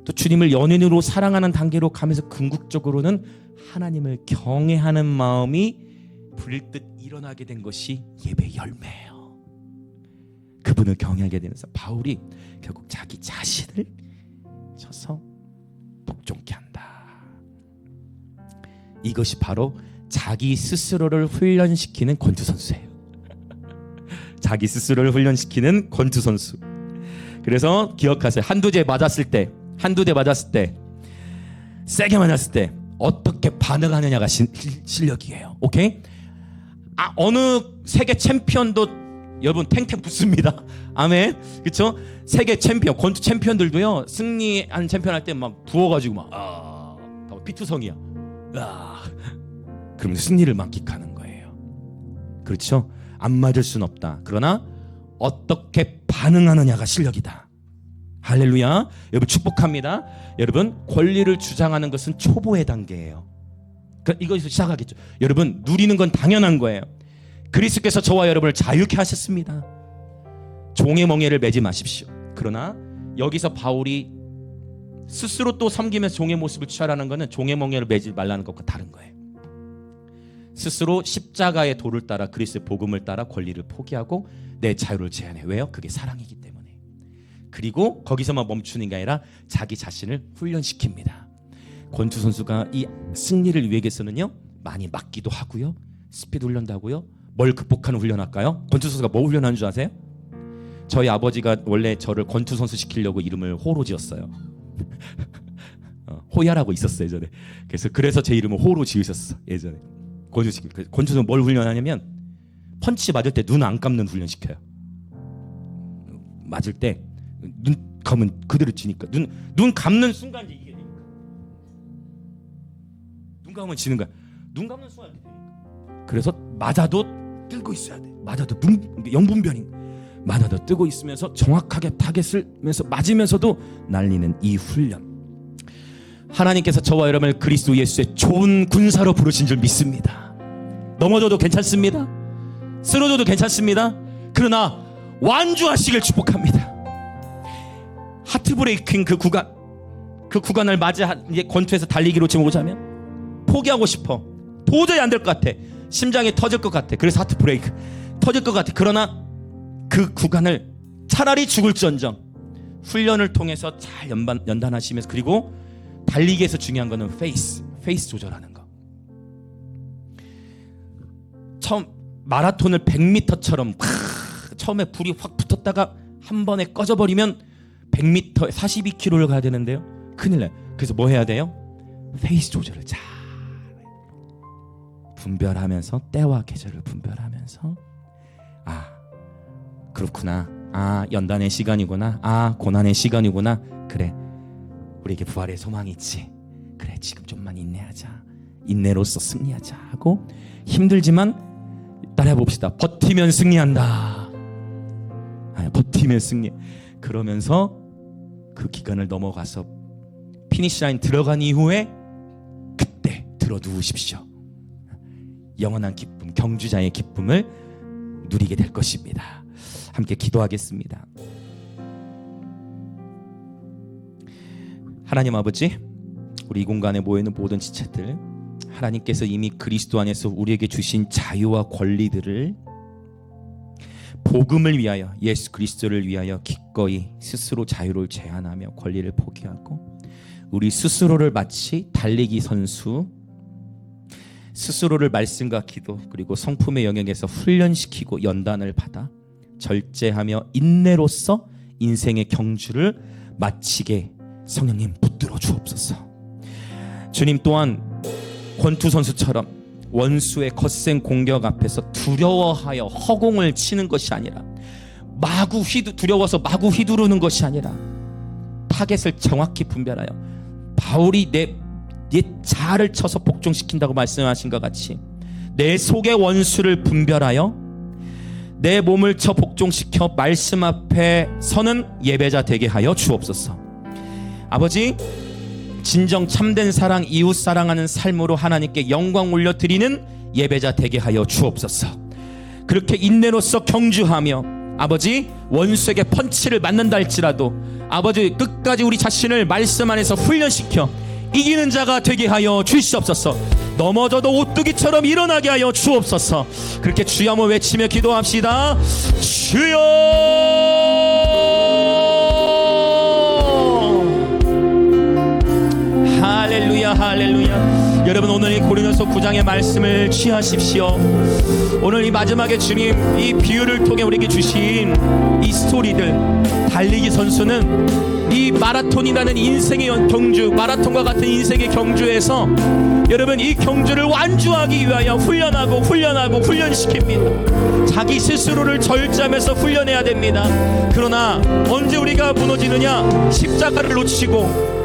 또 주님을 연인으로 사랑하는 단계로 가면서 궁극적으로는 하나님을 경외하는 마음이 불뜻 일어나게 된 것이 예배의 열매예요. 그분을 경외하게 되면서 바울이 결국 자기 자신을 쳐서 복종케 한다. 이것이 바로 자기 스스로를 훈련시키는 권투 선수예요. 자기 스스로를 훈련시키는 권투 선수. 그래서 기억하세요. 한두 대 맞았을 때 세게 맞았을 때 어떻게 반응하느냐가 실력이에요. 오케이? 어느 세계 챔피언도 여러분 탱탱 붙습니다. 아멘. 그렇죠? 세계 챔피언, 권투 챔피언들도요. 승리한 챔피언 할 때 막 부어가지고 막 피투성이야. 그럼 승리를 만끽하는 거예요. 그렇죠? 안 맞을 순 없다. 그러나 어떻게 반응하느냐가 실력이다. 할렐루야. 여러분 축복합니다. 여러분 권리를 주장하는 것은 초보의 단계예요. 그러니까 이것에서 시작하겠죠. 여러분 누리는 건 당연한 거예요. 그리스도께서 저와 여러분을 자유케 하셨습니다. 종의 멍에를 매지 마십시오. 그러나 여기서 바울이 스스로 또 섬기면서 종의 모습을 취하라는 것은 종의 멍에를 매지 말라는 것과 다른 거예요. 스스로 십자가의 도를 따라 그리스도의 복음을 따라 권리를 포기하고 내 자유를 제한해. 왜요? 그게 사랑이기 때문에. 그리고 거기서만 멈추는 게 아니라 자기 자신을 훈련시킵니다. 권투 선수가 이 승리를 위해서는요 많이 맞기도 하고요, 스피드 훈련도 하고요. 뭘 극복하는 훈련할까요? 권투 선수가 뭐 훈련하는 줄 아세요? 저희 아버지가 원래 저를 권투 선수 시키려고 이름을 호로 지었어요. 호야라고 있었어요 예전에. 그래서 제 이름을 호로 지으셨어 예전에. 권투 선수 뭘 훈련하냐면 펀치 맞을 때 눈 안 감는 훈련 시켜요. 맞을 때 눈 감으면 그대로 지니까 눈 감는 순간 이제 이게 되니까. 눈 감으면 지는 거야. 눈 감는 순간 이렇게 되니까. 그래서 맞아도 뜨고 있어야 돼. 맞아도 영분별인. 맞아도 뜨고 있으면서 정확하게 타겟을 맞으면서도 날리는 이 훈련. 하나님께서 저와 여러분을 그리스도 예수의 좋은 군사로 부르신 줄 믿습니다. 넘어져도 괜찮습니다. 쓰러져도 괜찮습니다. 그러나 완주하시길 축복합니다. 하트브레이킹 그 구간을 맞아 이제 권투에서 달리기로 지금 오자면 포기하고 싶어. 도저히 안 될 것 같아. 심장이 터질 것 같아. 그래서 하트브레이크 터질 것 같아. 그러나 그 구간을 차라리 죽을지언정 훈련을 통해서 잘 연단하시면서, 그리고 달리기에서 중요한 거는 페이스 조절하는 거. 처음 마라톤을 100m처럼 처음에 불이 확 붙었다가 한 번에 꺼져버리면 100m 42km를 가야 되는데요. 큰일 나요. 그래서 뭐 해야 돼요? 페이스 조절을 잘 분별하면서, 때와 계절을 분별하면서, 그렇구나, 연단의 시간이구나, 고난의 시간이구나, 그래 우리에게 부활의 소망이 있지, 그래 지금 좀만 인내하자, 인내로써 승리하자 하고, 힘들지만 따라해봅시다. 버티면 승리한다. 버티면 승리. 그러면서 그 기간을 넘어가서 피니시 라인 들어간 이후에 그때 들어 누우십시오. 영원한 기쁨, 경주자의 기쁨을 누리게 될 것입니다. 함께 기도하겠습니다. 하나님 아버지, 우리 이 공간에 모여있는 모든 지체들, 하나님께서 이미 그리스도 안에서 우리에게 주신 자유와 권리들을 복음을 위하여, 예수 그리스도를 위하여 기꺼이 스스로 자유를 제한하며 권리를 포기하고, 우리 스스로를 마치 달리기 선수, 스스로를 말씀과 기도 그리고 성품의 영역에서 훈련시키고 연단을 받아 절제하며 인내로써 인생의 경주를 마치게 성령님 붙들어 주옵소서. 주님 또한 권투 선수처럼 원수의 거센 공격 앞에서 두려워하여 허공을 치는 것이 아니라, 두려워서 마구 휘두르는 것이 아니라 타겟을 정확히 분별하여, 바울이 내 자아를 쳐서 복종시킨다고 말씀하신 것 같이 내 속의 원수를 분별하여 내 몸을 쳐 복종시켜 말씀 앞에 서는 예배자 되게 하여 주옵소서. 아버지, 진정 참된 사랑, 이웃 사랑하는 삶으로 하나님께 영광 올려드리는 예배자 되게 하여 주옵소서. 그렇게 인내로서 경주하며 아버지, 원수에게 펀치를 맞는다 할지라도 아버지 끝까지 우리 자신을 말씀 안에서 훈련시켜 이기는 자가 되게 하여 주시옵소서. 넘어져도 오뚜기처럼 일어나게 하여 주옵소서. 그렇게 주여 한번 외치며 기도합시다. 주여, 할렐루야, 할렐루야. 여러분 오늘 이 고린도서 9장의 말씀을 취하십시오. 오늘 이 마지막에 주님 이 비유를 통해 우리에게 주신 이 스토리들, 달리기 선수는 이 마라톤이라는 인생의 경주, 마라톤과 같은 인생의 경주에서 여러분 이 경주를 완주하기 위하여 훈련하고 훈련시킵니다. 자기 스스로를 절제하면서 훈련해야 됩니다. 그러나 언제 우리가 무너지느냐? 십자가를 놓치고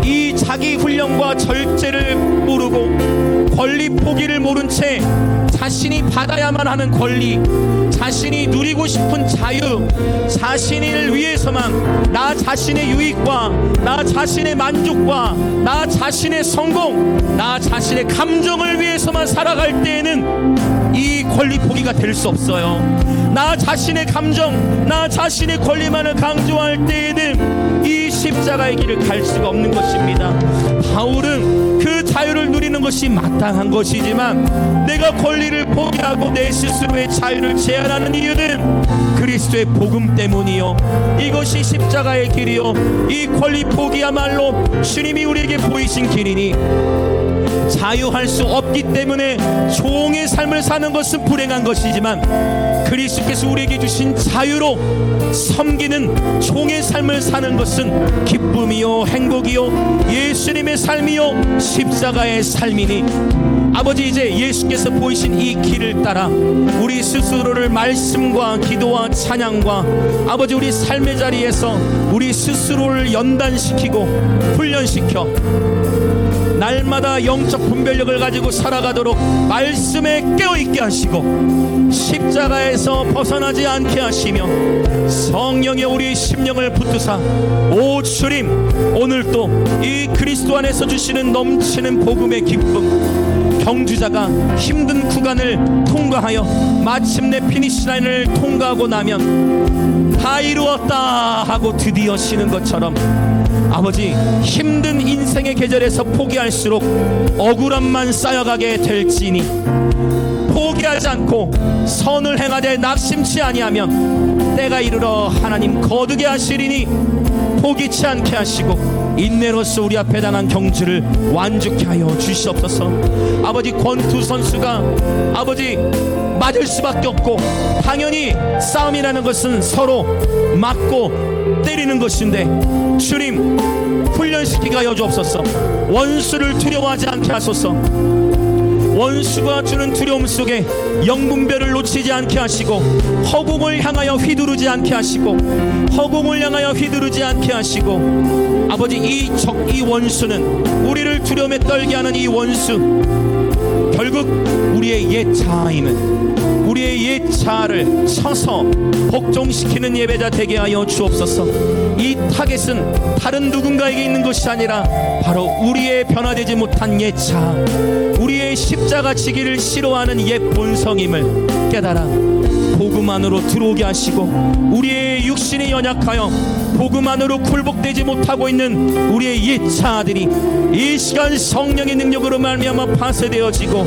이 자기 훈련과 절제를 모르고 권리 포기를 모른 채 자신이 받아야만 하는 권리, 자신이 누리고 싶은 자유, 자신을 위해서만 나 자신의 유익과 나 자신의 만족과 나 자신의 성공, 나 자신의 감정을 위해서만 살아갈 때에는 이 권리 포기가 될 수 없어요. 나 자신의 감정, 나 자신의 권리만을 강조할 때에는 이 십자가의 길을 갈 수가 없는 것입니다. 바울은 그 자유를 누리는 것이 마땅한 것이지만 내가 권리를 포기하고 내 스스로의 자유를 제한하는 이유는 그리스도의 복음 때문이요, 이것이 십자가의 길이요, 이 권리 포기야말로 주님이 우리에게 보이신 길이니 자유할 수 없기 때문에 종의 삶을 사는 것은 불행한 것이지만 그리스도께서 우리에게 주신 자유로 섬기는 종의 삶을 사는 것은 기쁨이요 행복이요 예수님의 삶이요 십자가의 삶이니 아버지, 이제 예수께서 보이신 이 길을 따라 우리 스스로를 말씀과 기도와 찬양과 아버지 우리 삶의 자리에서 우리 스스로를 연단시키고 훈련시켜 날마다 영적 분별력을 가지고 살아가도록 말씀에 깨어있게 하시고 십자가에서 벗어나지 않게 하시며 성령의 우리 심령을 붙드사 오 주님, 오늘도 이 그리스도 안에서 주시는 넘치는 복음의 기쁨, 경주자가 힘든 구간을 통과하여 마침내 피니시라인을 통과하고 나면 다 이루었다 하고 드디어 쉬는 것처럼 아버지, 힘든 인생의 계절에서 포기할수록 억울함만 쌓여가게 될지니 포기하지 않고 선을 행하되 낙심치 아니하면 때가 이르러 하나님 거두게 하시리니 포기치 않게 하시고 인내로서 우리 앞에 당한 경주를 완주케 하여 주시옵소서. 아버지, 권투 선수가 아버지 맞을 수밖에 없고 당연히 싸움이라는 것은 서로 맞고 때리는 것인데 주님 훈련시키게 하여 주옵소서. 원수를 두려워하지 않게 하소서. 원수가 주는 두려움 속에 영분별을 놓치지 않게 하시고 허공을 향하여 휘두르지 않게 하시고 허공을 향하여 휘두르지 않게 하시고 아버지, 이 원수는 우리를 두려움에 떨게 하는 이 원수, 결국 우리의 옛 자아임은 우리의 옛 자아를 쳐서 복종시키는 예배자 되게 하여 주옵소서. 이 타겟은 다른 누군가에게 있는 것이 아니라 바로 우리의 변화되지 못한 옛 자아, 우리의 십자가 지기를 싫어하는 옛 본성임을 깨달아 복음 안으로 들어오게 하시고 우리의 육신이 연약하여 복음 안으로 굴복되지 못하고 있는 우리의 옛 자아들이 이 시간 성령의 능력으로 말미암아 파쇄되어지고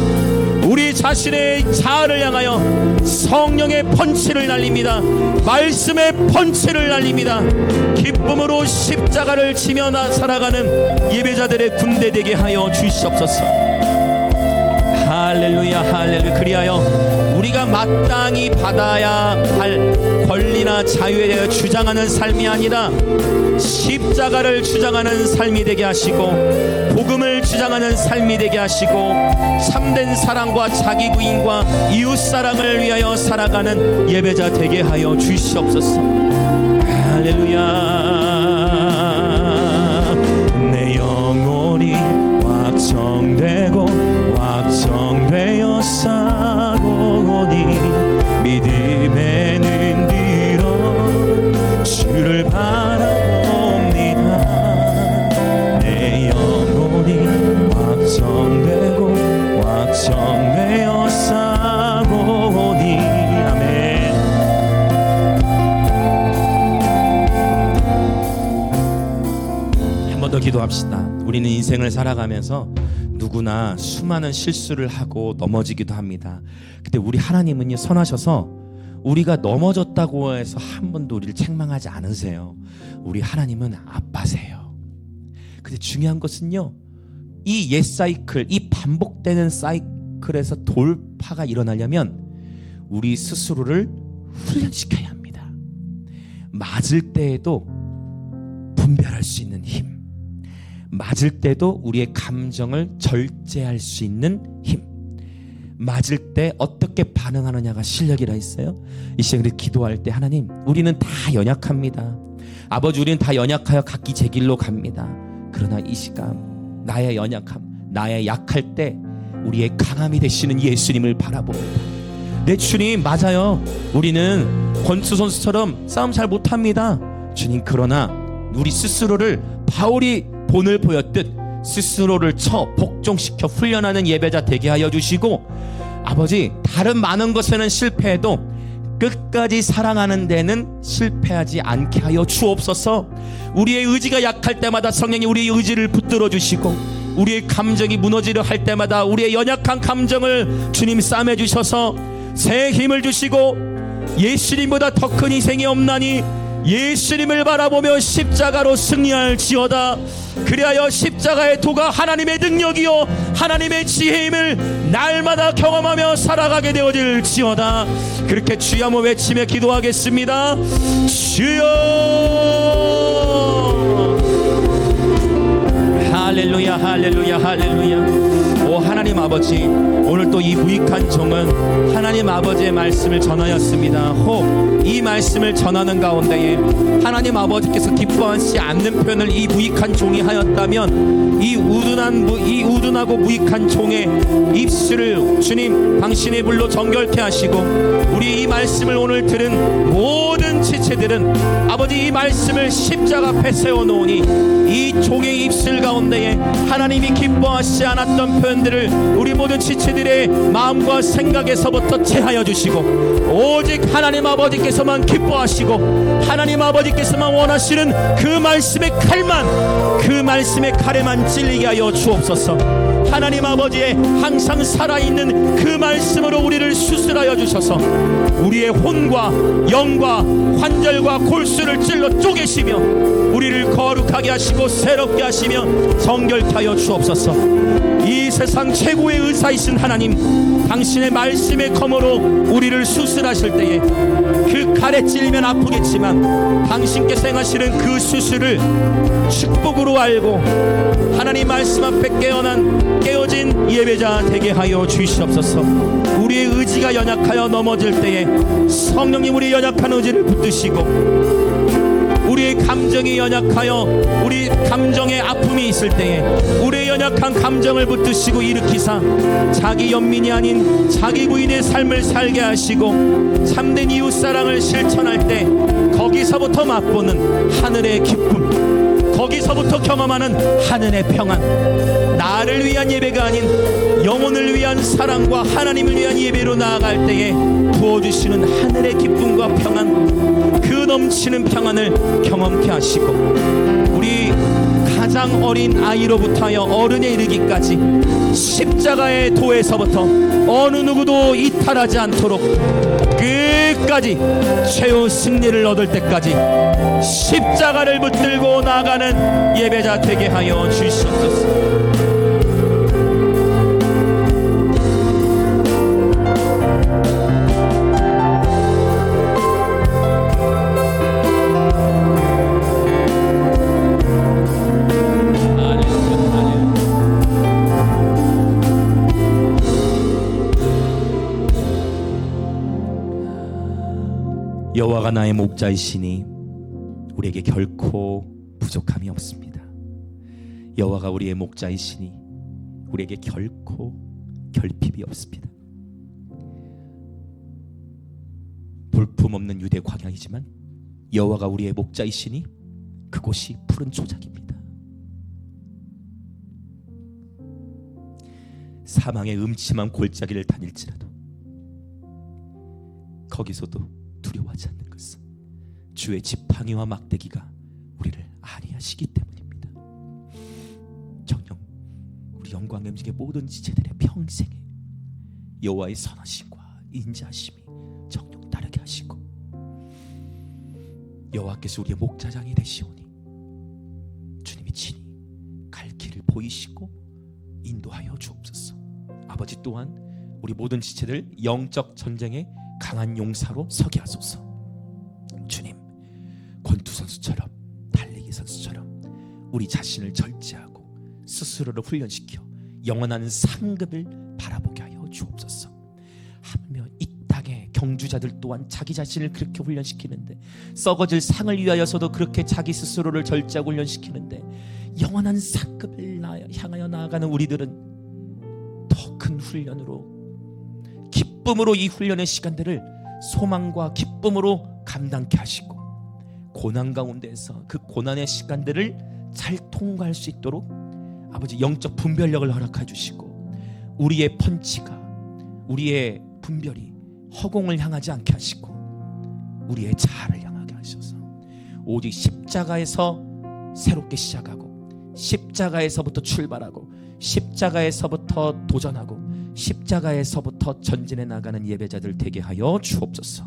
우리 자신의 자아를 향하여 성령의 펀치를 날립니다. 말씀의 펀치를 날립니다. 기쁨으로 십자가를 지며 살아가는 예배자들의 군대 되게 하여 주시옵소서. 할렐루야, 할렐루야. 그리하여 우리가 마땅히 받아야 할 권리나 자유에 대해 주장하는 삶이 아니라 십자가를 주장하는 삶이 되게 하시고 복음을 주장하는 삶이 되게 하시고 참된 사랑과 자기 부인과 이웃 사랑을 위하여 살아가는 예배자 되게 하여 주시옵소서. 할렐루야. 내 영혼이 확정되고 확정되어 싸고니 믿음에는 들어 주를 바라봅니다. 내 영혼이 확정되고 확정되어 싸고니 아멘. 한 번 더 기도합시다. 우리는 인생을 살아가면서 누구나 수많은 실수를 하고 넘어지기도 합니다. 근데 우리 하나님은요 선하셔서 우리가 넘어졌다고 해서 한 번도 우리를 책망하지 않으세요. 우리 하나님은 아빠세요. 근데 중요한 것은요, 이 옛 사이클, 이 반복되는 사이클에서 돌파가 일어나려면 우리 스스로를 훈련시켜야 합니다. 맞을 때에도 분별할 수 있는 힘, 맞을 때도 우리의 감정을 절제할 수 있는 힘, 맞을 때 어떻게 반응하느냐가 실력이라 했어요. 이 시간에 기도할 때 하나님, 우리는 다 연약합니다. 아버지, 우리는 다 연약하여 각기 제 길로 갑니다. 그러나 이 시간 나의 연약함, 나의 약할 때 우리의 강함이 되시는 예수님을 바라봅니다. 네, 주님, 맞아요. 우리는 권투 선수처럼 싸움 잘 못합니다. 주님, 그러나 우리 스스로를 바울이 본을 보였듯 스스로를 쳐 복종시켜 훈련하는 예배자 되게 하여 주시고, 아버지, 다른 많은 것에는 실패해도 끝까지 사랑하는 데는 실패하지 않게 하여 주옵소서. 우리의 의지가 약할 때마다 성령이 우리의 의지를 붙들어 주시고, 우리의 감정이 무너지려 할 때마다 우리의 연약한 감정을 주님 싸매 주셔서 새 힘을 주시고, 예수님보다 더 큰 희생이 없나니 예수님을 바라보며 십자가로 승리할지어다. 그리하여 십자가의 도가 하나님의 능력이요 하나님의 지혜임을 날마다 경험하며 살아가게 되어질지어다. 그렇게 주여 한번 외치며 기도하겠습니다. 주여. 할렐루야, 할렐루야, 할렐루야. 오 하나님 아버지, 오늘 또 이 무익한 종은 하나님 아버지의 말씀을 전하였습니다. 혹 이 말씀을 전하는 가운데에 하나님 아버지께서 기뻐하지 않는 표현을 이 무익한 종이 하였다면, 이 우둔하고 무익한 종의 입술을 주님 당신의 불로 정결케 하시고, 우리 이 말씀을 오늘 들은 모든 지체들은 아버지 이 말씀을 십자가 앞에 세워놓으니 이 종의 입술 가운데에 하나님이 기뻐하시지 않았던 표현들을 우리 모든 지체들의 마음과 생각에서부터 제하여 주시고, 오직 하나님 아버지께서만 기뻐하시고 하나님 아버지께서만 원하시는 그 말씀의 칼만, 그 말씀의 칼에만 찔리게 하여 주옵소서. 하나님 아버지의 항상 살아있는 그 말씀으로 우리를 수술하여 주셔서 우리의 혼과 영과 관절과 골수를 찔러 쪼개시며 우리를 거룩하게 하시고 새롭게 하시며 정결케 하여 주옵소서. 이 세상 최고의 의사이신 하나님, 당신의 말씀의 검으로 우리를 수술하실 때에 그 칼에 찔리면 아프겠지만 당신께서 행하시는 그 수술을 축복으로 알고 하나님 말씀 앞에 깨어진 예배자 되게 하여 주시옵소서. 우리의 의지가 연약하여 넘어질 때에 성령님 우리의 연약한 의지를 붙드시고, 우리의 감정이 연약하여 우리 감정에 아픔이 있을 때에 우리의 연약한 감정을 붙드시고 일으키사 자기 연민이 아닌 자기 부인의 삶을 살게 하시고, 참된 이웃사랑을 실천할 때 거기서부터 맛보는 하늘의 기쁨, 거기서부터 경험하는 하늘의 평안, 나를 위한 예배가 아닌 영혼을 위한 사랑과 하나님을 위한 예배로 나아갈 때에 부어주시는 하늘의 기쁨과 평안, 그 넘치는 평안을 경험케 하시고, 우리 가장 어린 아이로부터 하여 어른에 이르기까지 십자가의 도에서부터 어느 누구도 이탈하지 않도록 끝까지 최후 승리를 얻을 때까지 십자가를 붙들고 나가는 예배자 되게 하여 주시옵소서. 여호와가 나의 목자이시니 우리에게 결코 부족함이 없습니다. 여호와가 우리의 목자이시니 우리에게 결코 결핍이 없습니다. 볼품없는 유대 광야이지만 여호와가 우리의 목자이시니 그곳이 푸른 초장입니다. 사망의 음침한 골짜기를 다닐지라도 거기서도 두려워하지 않는 것은 주의 지팡이와 막대기가 우리를 안위하시기 때문입니다. 정녕 우리 영광의 음식의 모든 지체들의 평생에 여호와의 선하심과 인자하심이 정녕 따르게 하시고, 여호와께서 우리의 목자장이 되시오니 주님이 친히 갈 길을 보이시고 인도하여 주옵소서. 아버지 또한 우리 모든 지체들 영적 전쟁에 강한 용사로 서게 하소서. 주님, 권투 선수처럼, 달리기 선수처럼 우리 자신을 절제하고 스스로를 훈련시켜 영원한 상급을 바라보게 하여 주옵소서. 하며 이 땅의 경주자들 또한 자기 자신을 그렇게 훈련시키는데, 썩어질 상을 위하여서도 그렇게 자기 스스로를 절제하고 훈련시키는데, 영원한 상급을 향하여 나아가는 우리들은 더 큰 훈련으로, 기쁨으로 이 훈련의 시간들을 소망과 기쁨으로 감당케 하시고, 고난 가운데에서 그 고난의 시간들을 잘 통과할 수 있도록 아버지 영적 분별력을 허락해 주시고, 우리의 펀치가, 우리의 분별이 허공을 향하지 않게 하시고 우리의 자아를 향하게 하셔서 오직 십자가에서 새롭게 시작하고, 십자가에서부터 출발하고, 십자가에서부터 도전하고, 십자가에서부터 전진해 나가는 예배자들 되게 하여 주옵소서.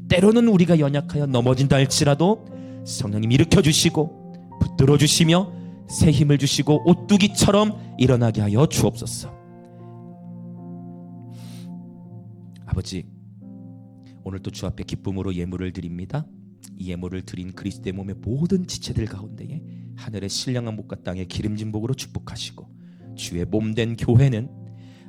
때로는 우리가 연약하여 넘어진다 할지라도 성령님 일으켜 주시고 붙들어 주시며 새 힘을 주시고 오뚜기처럼 일어나게 하여 주옵소서. 아버지, 오늘도 주 앞에 기쁨으로 예물을 드립니다. 이 예물을 드린 그리스도의 몸의 모든 지체들 가운데에 하늘의 신령한 복과 땅의 기름진 복으로 축복하시고, 주의 몸된 교회는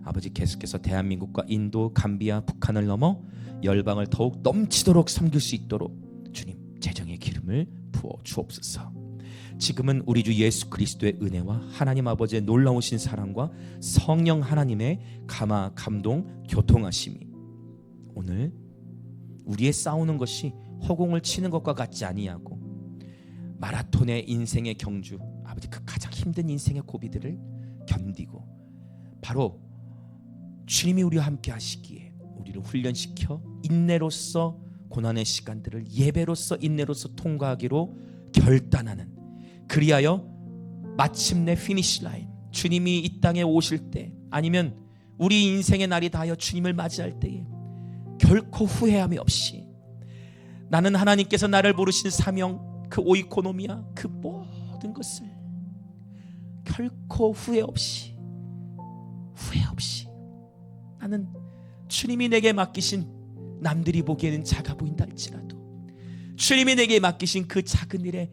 아버지 계속해서 대한민국과 인도, 감비아, 북한을 넘어 열방을 더욱 넘치도록 섬길 수 있도록 주님 재정의 기름을 부어 주옵소서. 지금은 우리 주 예수 그리스도의 은혜와 하나님 아버지의 놀라우신 사랑과 성령 하나님의 감화, 감동, 교통하심이 오늘 우리의 싸우는 것이 허공을 치는 것과 같지 아니하고, 마라톤의 인생의 경주, 아버지 그 가장 힘든 인생의 고비들을 견디고 바로 주님이 우리와 함께 하시기에 우리를 훈련시켜 인내로서 고난의 시간들을 예배로서 인내로서 통과하기로 결단하는, 그리하여 마침내 피니시 라인, 주님이 이 땅에 오실 때, 아니면 우리 인생의 날이 다하여 주님을 맞이할 때에 결코 후회함이 없이 나는 하나님께서 나를 부르신 사명, 그 오이코노미아, 그 모든 것을 결코 후회 없이 나는 주님이 내게 맡기신, 남들이 보기에는 작아 보인다 할지라도 주님이 내게 맡기신 그 작은 일에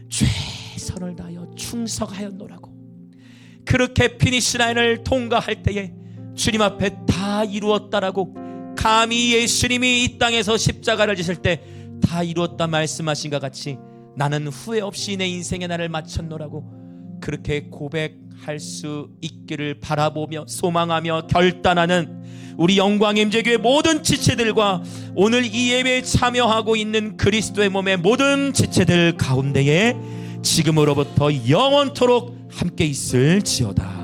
최선을 다하여 충성하였노라고, 그렇게 피니시 라인을 통과할 때에 주님 앞에 다 이루었다라고, 감히 예수님이 이 땅에서 십자가를 지실 때 다 이루었다 말씀하신 것 같이 나는 후회 없이 내 인생의 날을 마쳤노라고 그렇게 고백할 수 있기를 바라보며 소망하며 결단하는 우리 영광임재교회 모든 지체들과 오늘 이 예배에 참여하고 있는 그리스도의 몸의 모든 지체들 가운데에 지금으로부터 영원토록 함께 있을지어다.